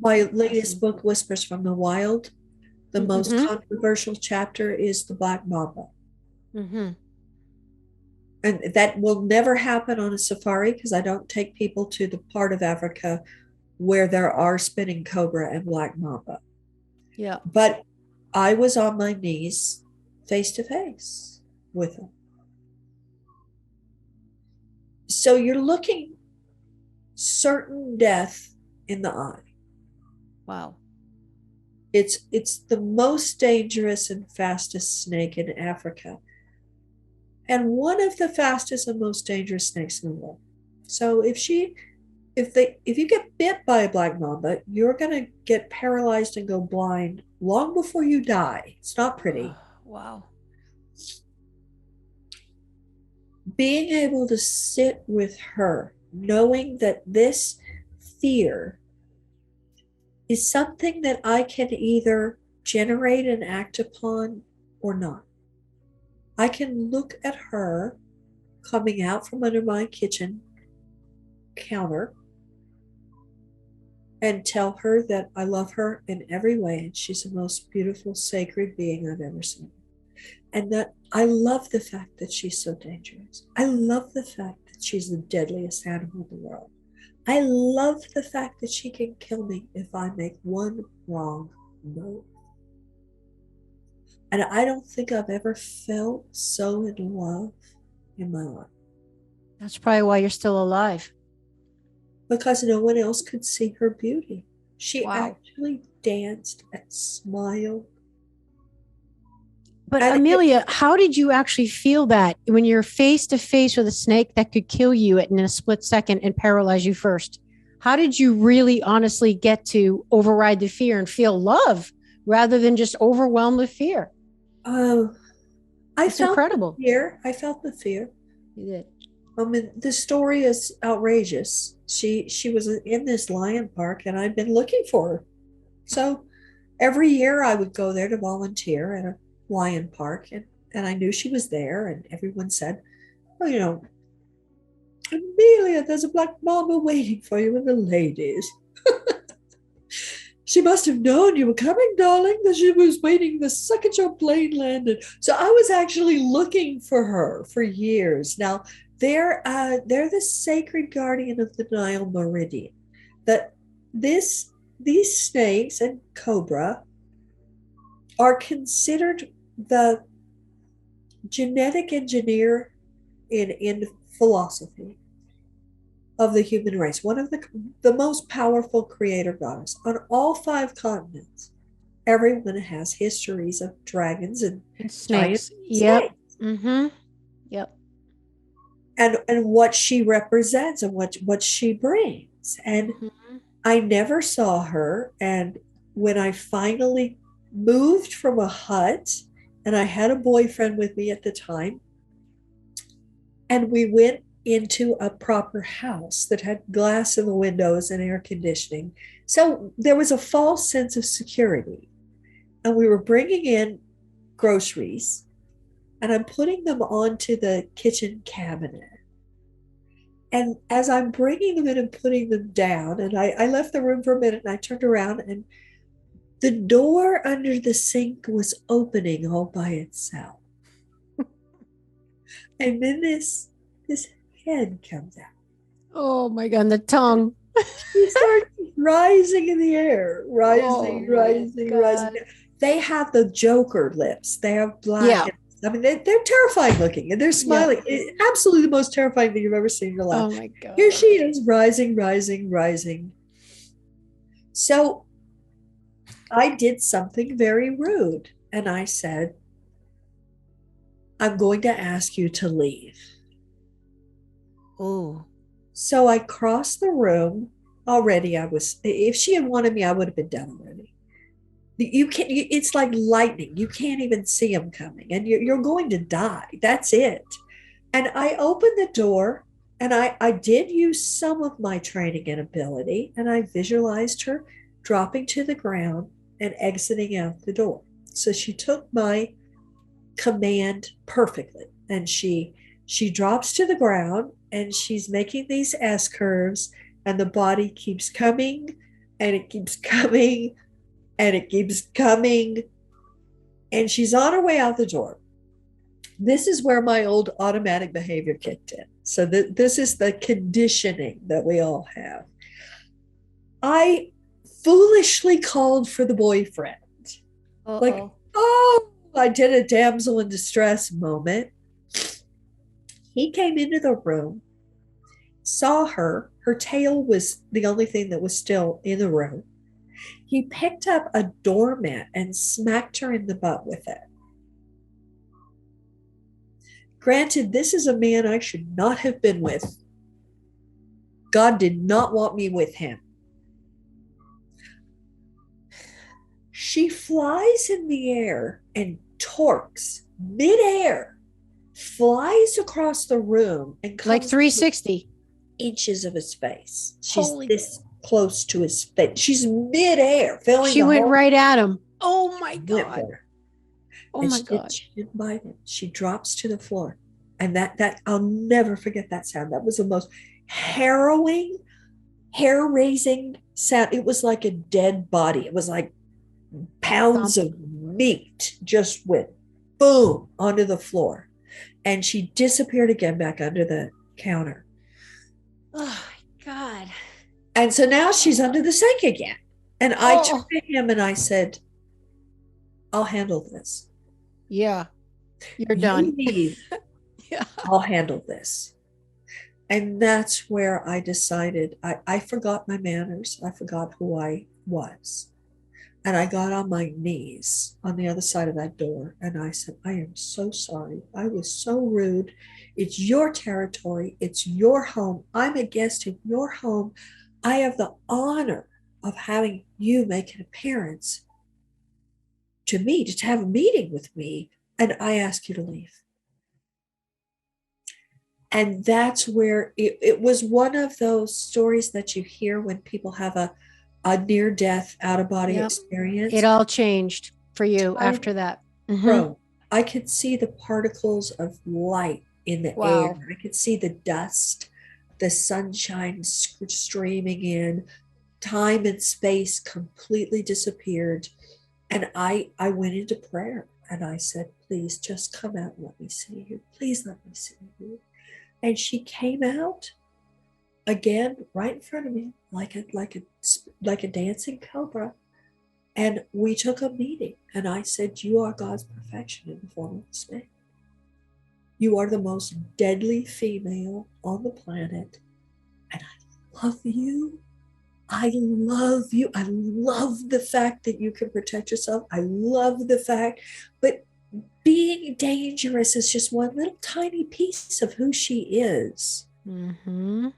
My that's latest awesome. book, Whispers from the Wild, the most Mm-hmm. controversial chapter is the black mamba. Mm-hmm. And that will never happen on a safari because I don't take people to the part of Africa where there are spinning cobra and black mamba. Yeah. But I was on my knees face to face with them. So you're looking certain death in the eye. Wow. It's the most dangerous and fastest snake in Africa, and one of the fastest and most dangerous snakes in the world. So if you get bit by a black mamba, you're gonna get paralyzed and go blind long before you die. It's not pretty. Wow. Being able to sit with her, knowing that this fear is something that I can either generate and act upon or not. I can look at her coming out from under my kitchen counter and tell her that I love her in every way and she's the most beautiful, sacred being I've ever seen. And that I love the fact that she's so dangerous. I love the fact that she's the deadliest animal in the world. I love the fact that she can kill me if I make one wrong move. And I don't think I've ever felt so in love in my life. That's probably why you're still alive. Because no one else could see her beauty. She Wow. actually danced and smiled. But And Amelia, how did you actually feel that when you're face to face with a snake that could kill you in a split second and paralyze you first? How did you really honestly get to override the fear and feel love rather than just overwhelmed with fear? uh, I It's felt the incredible. fear. I felt the fear. You did. I mean, the story is outrageous. She was in this lion park, and I'd been looking for her. So every year I would go there to volunteer at a lion park, and I knew she was there, and everyone said, "Well, Amelia, there's a black mamba waiting for you in the ladies." She must have known you were coming, darling, that she was waiting the second your plane landed. So I was actually looking for her for years. Now, they're the sacred guardian of the Nile Meridian. That these snakes and cobra are considered the genetic engineer in philosophy of the human race, one of the most powerful creator gods on all five continents. Everyone has histories of dragons and And giant snakes. Yep. snakes Mm-hmm. Yep. and what she represents and what she brings. And Mm-hmm. I never saw her. And when I finally moved from a hut, and I had a boyfriend with me at the time, and we went into a proper house that had glass in the windows and air conditioning. So there was a false sense of security. And we were bringing in groceries, and I'm putting them onto the kitchen cabinet. And as I'm bringing them in and putting them down, and I left the room for a minute and I turned around, and the door under the sink was opening all by itself. And then this head comes out. Oh my God. The tongue. She starts rising in the air, Oh rising, my rising, rising. God. They have the Joker lips. They have black Yeah. and I mean, they're terrifying looking and they're smiling. Yeah. Absolutely the most terrifying thing you've ever seen in your life. Oh my God. Here she is, rising, rising, rising. So I did something very rude. And I said, I'm going to ask you to leave. Oh. So I crossed the room. Already if she had wanted me, I would have been done already. You can't, it's like lightning. You can't even see them coming and you're going to die. That's it. And I opened the door and I did use some of my training and ability and I visualized her dropping to the ground and exiting out the door. So she took my command perfectly and she drops to the ground and she's making these S curves and the body keeps coming and it keeps coming and it keeps coming and she's on her way out the door. This is where my old automatic behavior kicked in. So this is the conditioning that we all have. I foolishly called for the boyfriend. Uh-oh. Like, oh, I did a damsel in distress moment. He came into the room, saw her. Her tail was the only thing that was still in the room. He picked up a doormat and smacked her in the butt with it. Granted, this is a man I should not have been with. God did not want me with him. She flies in the air and torques midair, flies across the room and comes like 360 inches of his face. She's this close to his face. She's midair. She went right at him. Oh my God. Oh my God. She didn't bite him. She drops to the floor. And that I'll never forget that sound. That was the most harrowing, hair-raising sound. It was like a dead body. It was like pounds of meat just went boom onto the floor. And she disappeared again back under the counter. Oh my God. And so now she's under the sink again. And I turned to him and I said, I'll handle this. Yeah. You're done. You leave. Yeah. I'll handle this. And that's where I decided I forgot my manners. I forgot who I was. And I got on my knees on the other side of that door. And I said, I am so sorry. I was so rude. It's your territory. It's your home. I'm a guest in your home. I have the honor of having you make an appearance to me, to have a meeting with me. And I ask you to leave. And that's where it was one of those stories that you hear when people have a near-death, out-of-body experience. It all changed for you after that. Bro, I could see the particles of light in the air. I could see the dust, the sunshine streaming in. Time and space completely disappeared. And I went into prayer and I said, please just come out and let me see you. Please let me see you. And she came out again right in front of me like a dancing cobra. And we took a meeting and I said, you are God's perfection in the form of a snake. You are the most deadly female on the planet. And I love you. I love you. I love the fact that you can protect yourself. I love the fact, but being dangerous is just one little tiny piece of who she is. Mm-hmm.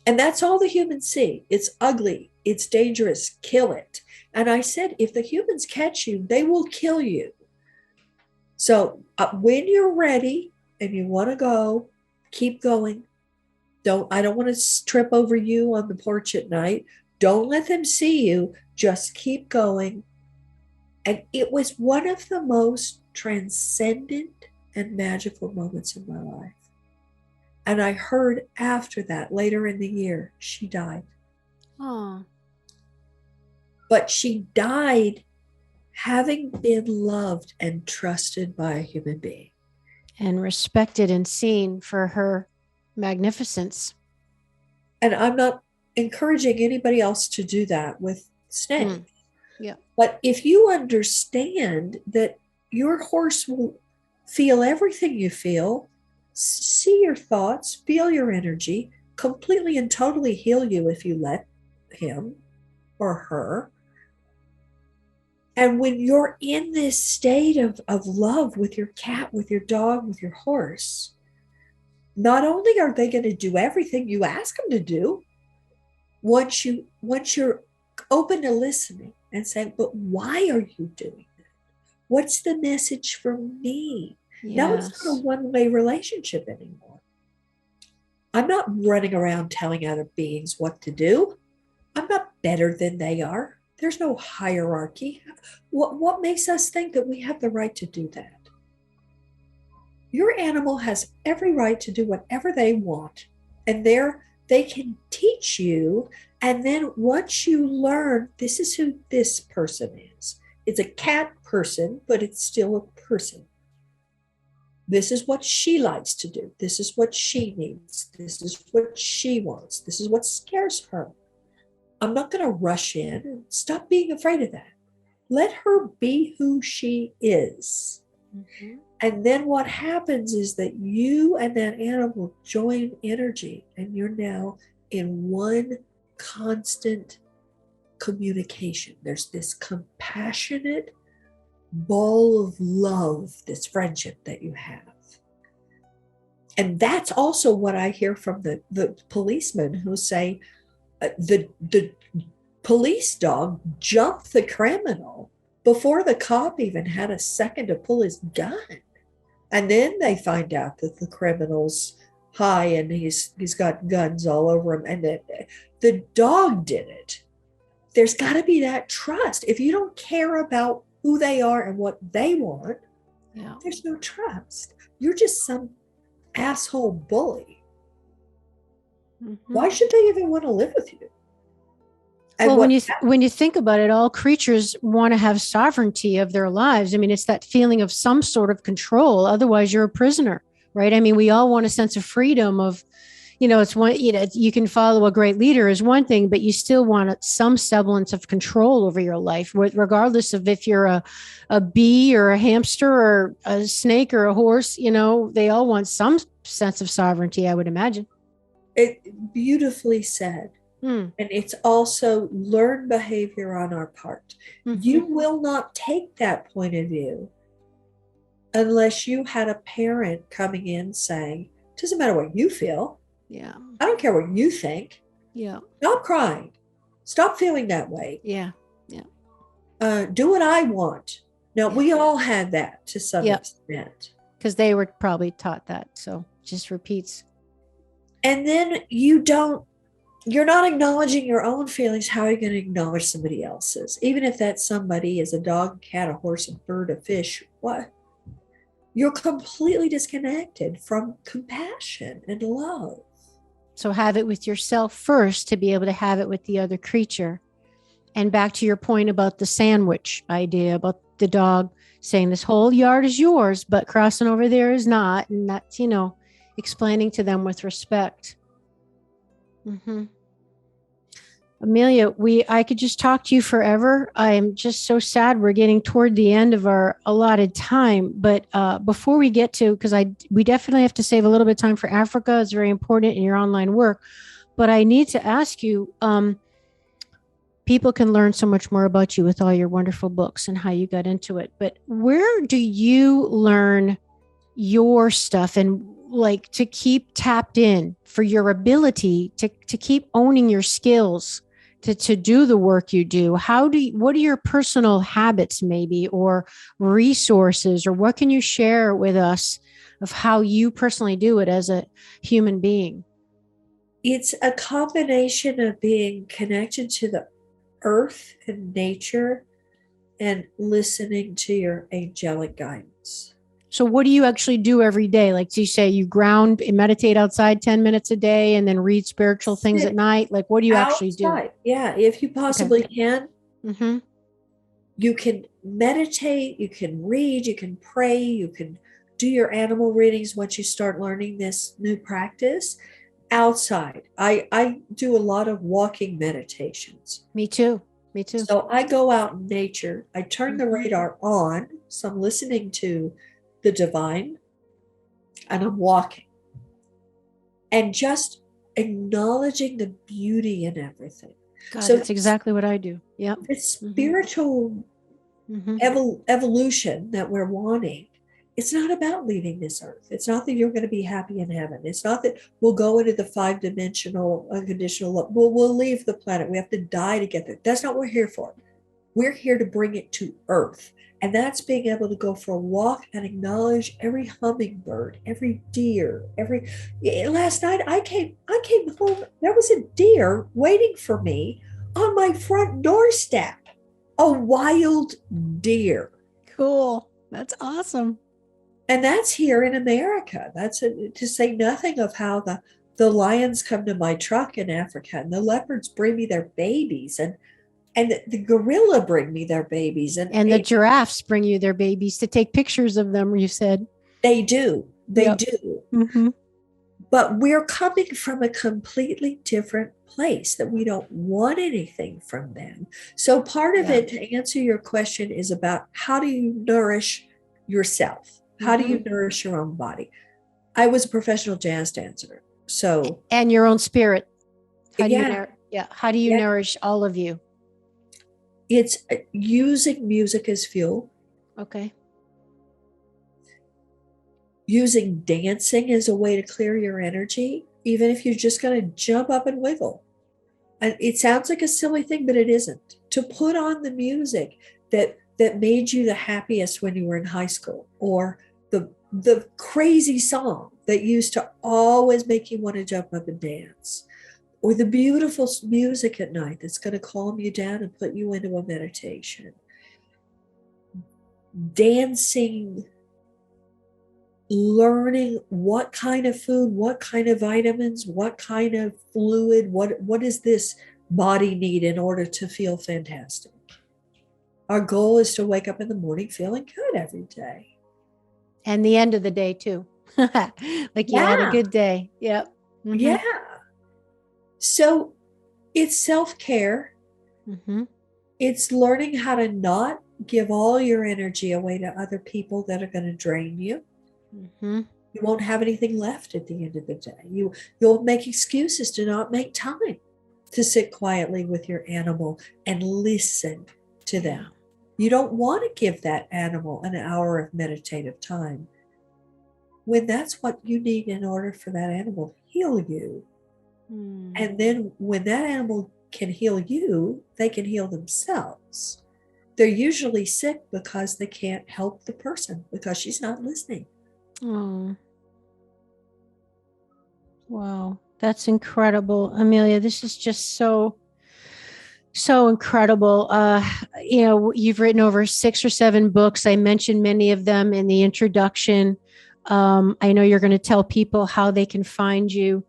And that's all the humans see. It's ugly. It's dangerous. Kill it. And I said, if the humans catch you, they will kill you. So when you're ready and you want to go, keep going. I don't want to trip over you on the porch at night. Don't let them see you. Just keep going. And it was one of the most transcendent and magical moments in my life. And I heard after that, later in the year, she died. Oh. But she died having been loved and trusted by a human being. And respected and seen for her magnificence. And I'm not encouraging anybody else to do that with snakes. Yeah. But if you understand that your horse will feel everything you feel, see your thoughts, feel your energy, completely and totally heal you if you let him or her. And when you're in this state of love with your cat, with your dog, with your horse, not only are they going to do everything you ask them to do, once you're open to listening and saying, but why are you doing that? What's the message for me? Yes. Now it's not a one-way relationship anymore. I'm not running around telling other beings what to do. I'm not better than they are. There's no hierarchy. What makes us think that we have the right to do that? Your animal has every right to do whatever they want, and they can teach you. And then once you learn, this is who this person is. It's a cat person, but it's still a person. This is what she likes to do. This is what she needs. This is what she wants. This is what scares her. I'm not going to rush in and stop being afraid of that. Let her be who she is. Mm-hmm. And then what happens is that you and that animal join energy, and you're now in one constant communication. There's this compassionate ball of love, this friendship that you have. And that's also what I hear from the policemen who say the police dog jumped the criminal before the cop even had a second to pull his gun. And then they find out that the criminal's high and he's got guns all over him, and that the dog did it. There's got to be that trust. If you don't care about who they are and what they want, there's no trust. You're just some asshole bully. Mm-hmm. Why should they even want to live with you? And well, when you think about it, all creatures want to have sovereignty of their lives. I mean, it's that feeling of some sort of control. Otherwise, you're a prisoner, right? I mean, we all want a sense of freedom of, it's one, you can follow a great leader is one thing, but you still want some semblance of control over your life, regardless of if you're a bee or a hamster or a snake or a horse. They all want some sense of sovereignty, I would imagine. It beautifully said. And it's also learned behavior on our part. Mm-hmm. You will not take that point of view unless you had a parent coming in saying, it doesn't matter what you feel. Yeah. I don't care what you think. Yeah. Stop crying. Stop feeling that way. Yeah. Yeah. Do what I want. Now, we all had that to some extent. Because they were probably taught that. So just repeats. And then you're not acknowledging your own feelings. How are you going to acknowledge somebody else's? Even if that somebody is a dog, cat, a horse, a bird, a fish, what? You're completely disconnected from compassion and love. So have it with yourself first to be able to have it with the other creature. And back to your point about the sandwich idea, about the dog saying this whole yard is yours, but crossing over there is not. And that's, explaining to them with respect. Mm-hmm. Amelia, I could just talk to you forever. I am just so sad we're getting toward the end of our allotted time. But before we get to, because we definitely have to save a little bit of time for Africa. It's very important in your online work. But I need to ask you, people can learn so much more about you with all your wonderful books and how you got into it. But where do you learn your stuff and to keep tapped in for your ability to keep owning your skills, to do the work you do? What are your personal habits maybe, or resources, or what can you share with us of how you personally do it as a human being? It's a combination of being connected to the earth and nature and listening to your angelic guidance. So what do you actually do every day? Like, do you say you ground and meditate outside 10 minutes a day and then read spiritual things at night? Like, what do you actually do? Yeah, if you possibly can. Mm-hmm. You can meditate, you can read, you can pray, you can do your animal readings once you start learning this new practice. Outside, I do a lot of walking meditations. Me too. So I go out in nature. I turn the radar on, so I'm listening to the divine, and I'm walking. And just acknowledging the beauty in everything. God, So that's exactly what I do. Yep. the spiritual evolution that we're wanting, it's not about leaving this earth. It's not that you're going to be happy in heaven. It's not that we'll go into the 5-dimensional unconditional love. We'll leave the planet. We have to die to get there. That's not what we're here for. We're here to bring it to earth. And that's being able to go for a walk and acknowledge every hummingbird, every deer, last night I came home, there was a deer waiting for me on my front doorstep. A wild deer. Cool. That's awesome. And that's here in America. To say nothing of how the lions come to my truck in Africa, and the leopards bring me their babies, and the gorilla bring me their babies, and the giraffes bring you their babies to take pictures of them. You said they do. They do. Mm-hmm. But we're coming from a completely different place, that we don't want anything from them. So part of it, to answer your question, is about how do you nourish yourself? How do you nourish your own body? I was a professional jazz dancer. And your own spirit. How do you nourish all of you? It's using music as fuel. Okay. Using dancing as a way to clear your energy, even if you're just going to jump up and wiggle. And it sounds like a silly thing, but it isn't. To put on the music that made you the happiest when you were in high school, or the crazy song that used to always make you want to jump up and dance, or the beautiful music at night that's going to calm you down and put you into a meditation. Dancing, learning what kind of food, what kind of vitamins, what kind of fluid, what does this body need in order to feel fantastic. Our goal is to wake up in the morning feeling good every day. And the end of the day too. Like you had a good day. Yep. Mm-hmm. Yeah. So it's self-care. Mm-hmm. It's learning how to not give all your energy away to other people that are going to drain you. Mm-hmm. You won't have anything left at the end of the day. You'll make excuses to not make time to sit quietly with your animal and listen to them. You don't want to give that animal an hour of meditative time when that's what you need in order for that animal to heal you. And then when that animal can heal you, they can heal themselves. They're usually sick because they can't help the person, because she's not listening. Oh, wow. That's incredible. Amelia, this is just so incredible. You've written over 6 or 7 books. I mentioned many of them in the introduction. I know you're going to tell people how they can find you.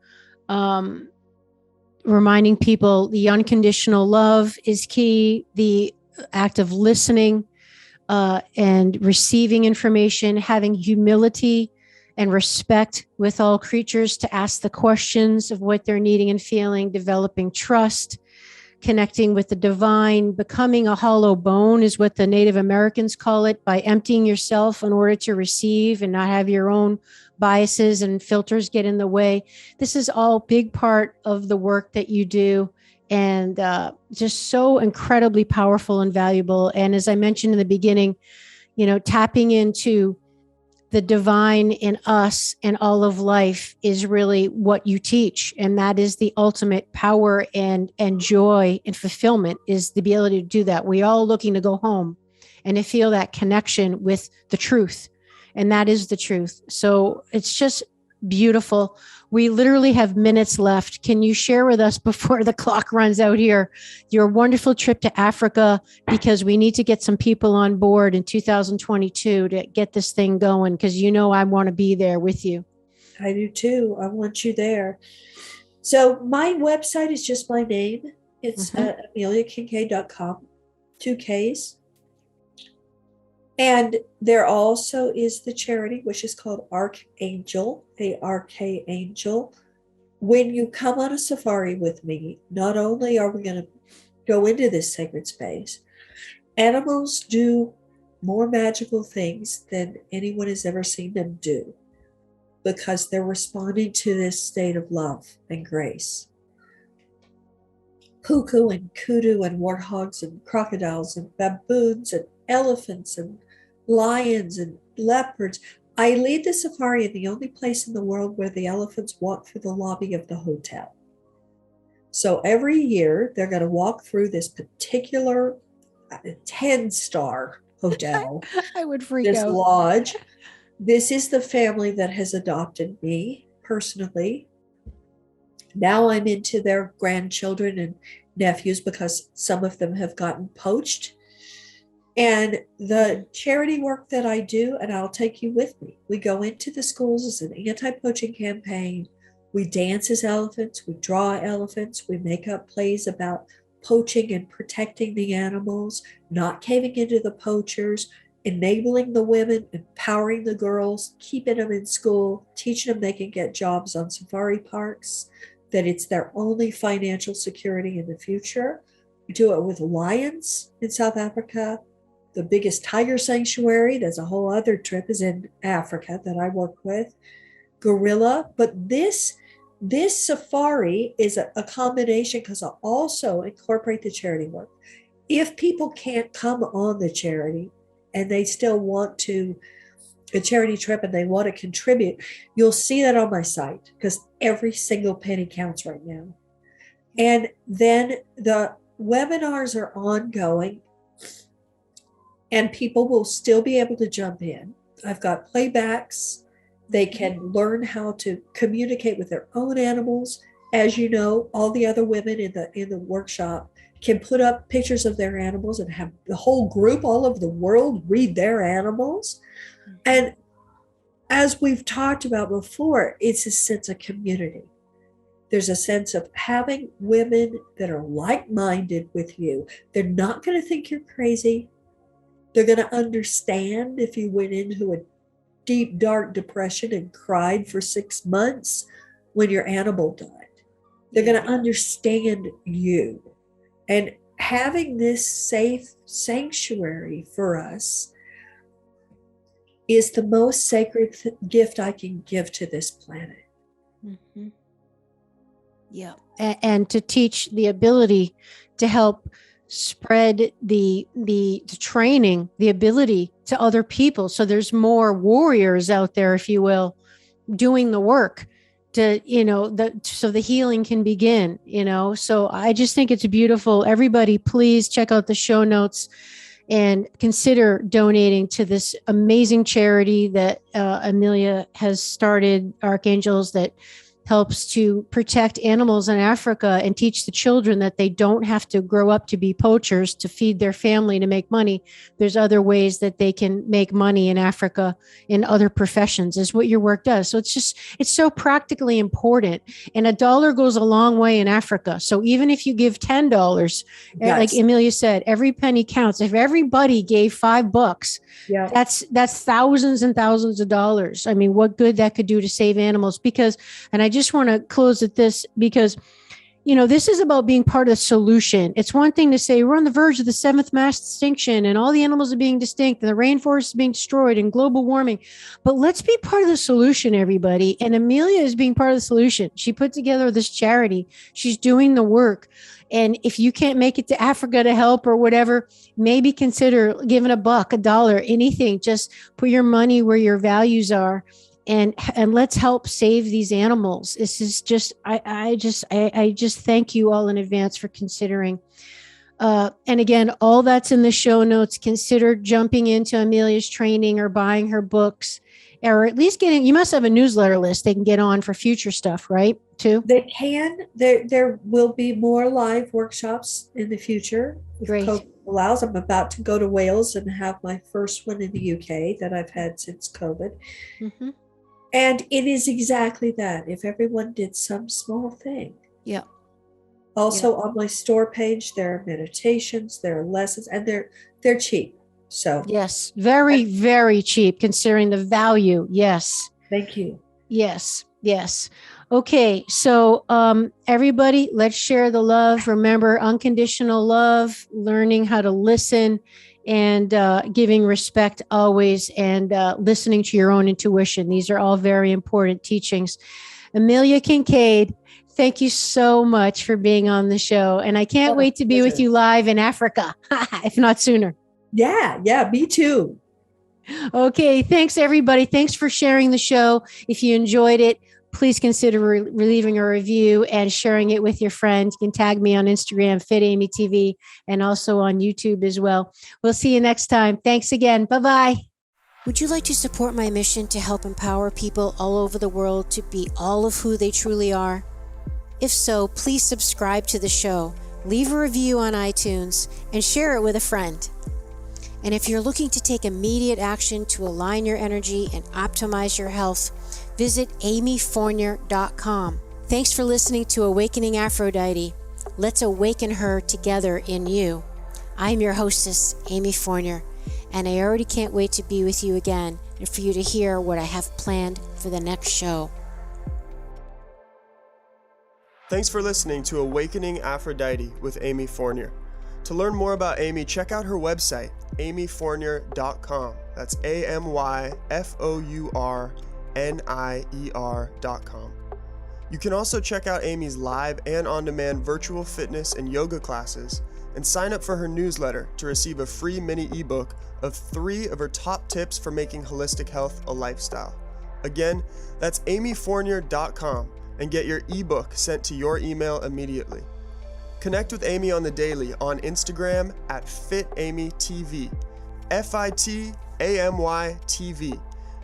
Reminding people the unconditional love is key, the act of listening and receiving information, having humility and respect with all creatures to ask the questions of what they're needing and feeling, developing trust, connecting with the divine, becoming a hollow bone is what the Native Americans call it, by emptying yourself in order to receive and not have your own biases and filters get in the way. This is all big part of the work that you do, and just so incredibly powerful and valuable. And as I mentioned in the beginning, tapping into the divine in us and all of life is really what you teach. And that is the ultimate power and joy and fulfillment, is the ability to do that. We all looking to go home and to feel that connection with the truth. And that is the truth. So it's just beautiful. We literally have minutes left. Can you share with us before the clock runs out here, your wonderful trip to Africa? Because we need to get some people on board in 2022 to get this thing going. Because I want to be there with you. I do too. I want you there. So my website is just my name. It's ameliakinkade.com, 2 Ks. And there also is the charity, which is called Arcangel, Arcangel. When you come on a safari with me, not only are we going to go into this sacred space, animals do more magical things than anyone has ever seen them do, because they're responding to this state of love and grace. Puku and kudu and warthogs and crocodiles and baboons and elephants and lions and leopards. I lead the safari in the only place in the world where the elephants walk through the lobby of the hotel. So every year they're going to walk through this particular 10-star hotel, I would freak this out. lodge. This is the family that has adopted me personally. Now I'm into their grandchildren and nephews because some of them have gotten poached. And the charity work that I do, and I'll take you with me, we go into the schools as an anti-poaching campaign. We dance as elephants, we draw elephants, we make up plays about poaching and protecting the animals, not caving into the poachers, enabling the women, empowering the girls, keeping them in school, teaching them they can get jobs on safari parks, that it's their only financial security in the future. We do it with lions in South Africa. The biggest tiger sanctuary, there's a whole other trip, is in Africa that I work with. Gorilla. But this safari is a combination, because I also incorporate the charity work. If people can't come on the charity and they still want to, a charity trip, and they want to contribute, you'll see that on my site, because every single penny counts right now. And then the webinars are ongoing, and people will still be able to jump in. I've got playbacks. They can learn how to communicate with their own animals. As you know, all the other women in the workshop can put up pictures of their animals and have the whole group all over the world read their animals. And as we've talked about before, it's a sense of community. There's a sense of having women that are like-minded with you. They're not going to think you're crazy. They're going to understand if you went into a deep, dark depression and cried for 6 months when your animal died. They're going to understand you. And having this safe sanctuary for us is the most sacred gift I can give to this planet. Mm-hmm. Yeah. And to teach the ability to help spread the training, the ability to other people. So there's more warriors out there, if you will, doing the work to, so the healing can begin, So I just think it's beautiful. Everybody, please check out the show notes and consider donating to this amazing charity that Amelia has started, Arcangels, that helps to protect animals in Africa and teach the children that they don't have to grow up to be poachers to feed their family to make money. There's other ways that they can make money in Africa in other professions, is what your work does. So it's so practically important. And $1 goes a long way in Africa. So even if you give $10, yes, like Amelia said, every penny counts. If everybody gave $5, yeah, that's thousands and thousands of dollars. I mean, what good that could do to save animals. Because, and I just want to close at this, because, this is about being part of the solution. It's one thing to say we're on the verge of the 7th mass extinction and all the animals are being extinct and the rainforest is being destroyed and global warming, but let's be part of the solution, everybody. And Amelia is being part of the solution. She put together this charity. She's doing the work. And if you can't make it to Africa to help or whatever, maybe consider giving $1, $1, anything. Just put your money where your values are, and let's help save these animals. This is just, I just thank you all in advance for considering. And again, all that's in the show notes. Consider jumping into Amelia's training or buying her books, or at least you must have a newsletter list they can get on for future stuff, right? Too. They can. There will be more live workshops in the future. Great. COVID allows. I'm about to go to Wales and have my first one in the UK that I've had since COVID. Mm-hmm. And it is exactly that. If everyone did some small thing. Yeah. Also on my store page, there are meditations, there are lessons, and they're cheap. So yes, very, very cheap considering the value. Yes. Thank you. Yes. Yes. Okay. So everybody, let's share the love. Remember, unconditional love, learning how to listen and giving respect always, and listening to your own intuition. These are all very important teachings. Amelia Kinkade, thank you so much for being on the show. And I can't wait to be with you live in Africa, if not sooner. Yeah, me too. Okay, thanks everybody. Thanks for sharing the show. If you enjoyed it, please consider leaving a review and sharing it with your friends. You can tag me on Instagram, FitAmyTV, and also on YouTube as well. We'll see you next time. Thanks again. Bye-bye. Would you like to support my mission to help empower people all over the world to be all of who they truly are? If so, please subscribe to the show, leave a review on iTunes, and share it with a friend. And if you're looking to take immediate action to align your energy and optimize your health, visit amyfournier.com. Thanks for listening to Awakening Aphrodite. Let's awaken her together in you. I'm your hostess, Amy Fournier, and I already can't wait to be with you again and for you to hear what I have planned for the next show. Thanks for listening to Awakening Aphrodite with Amy Fournier. To learn more about Amy, check out her website, amyfournier.com. That's AMYFOURNIER.com. You can also check out Amy's live and on-demand virtual fitness and yoga classes, and sign up for her newsletter to receive a free mini ebook of 3 of her top tips for making holistic health a lifestyle. Again, that's amyfournier.com, and get your ebook sent to your email immediately. Connect with Amy on the daily on Instagram at FitAmyTV, FITAMYTV,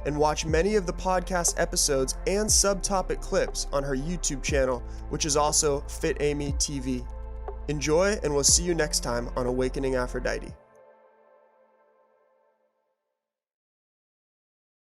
and watch many of the podcast episodes and subtopic clips on her YouTube channel, which is also FitAmyTV. Enjoy, and we'll see you next time on Awakening Aphrodite.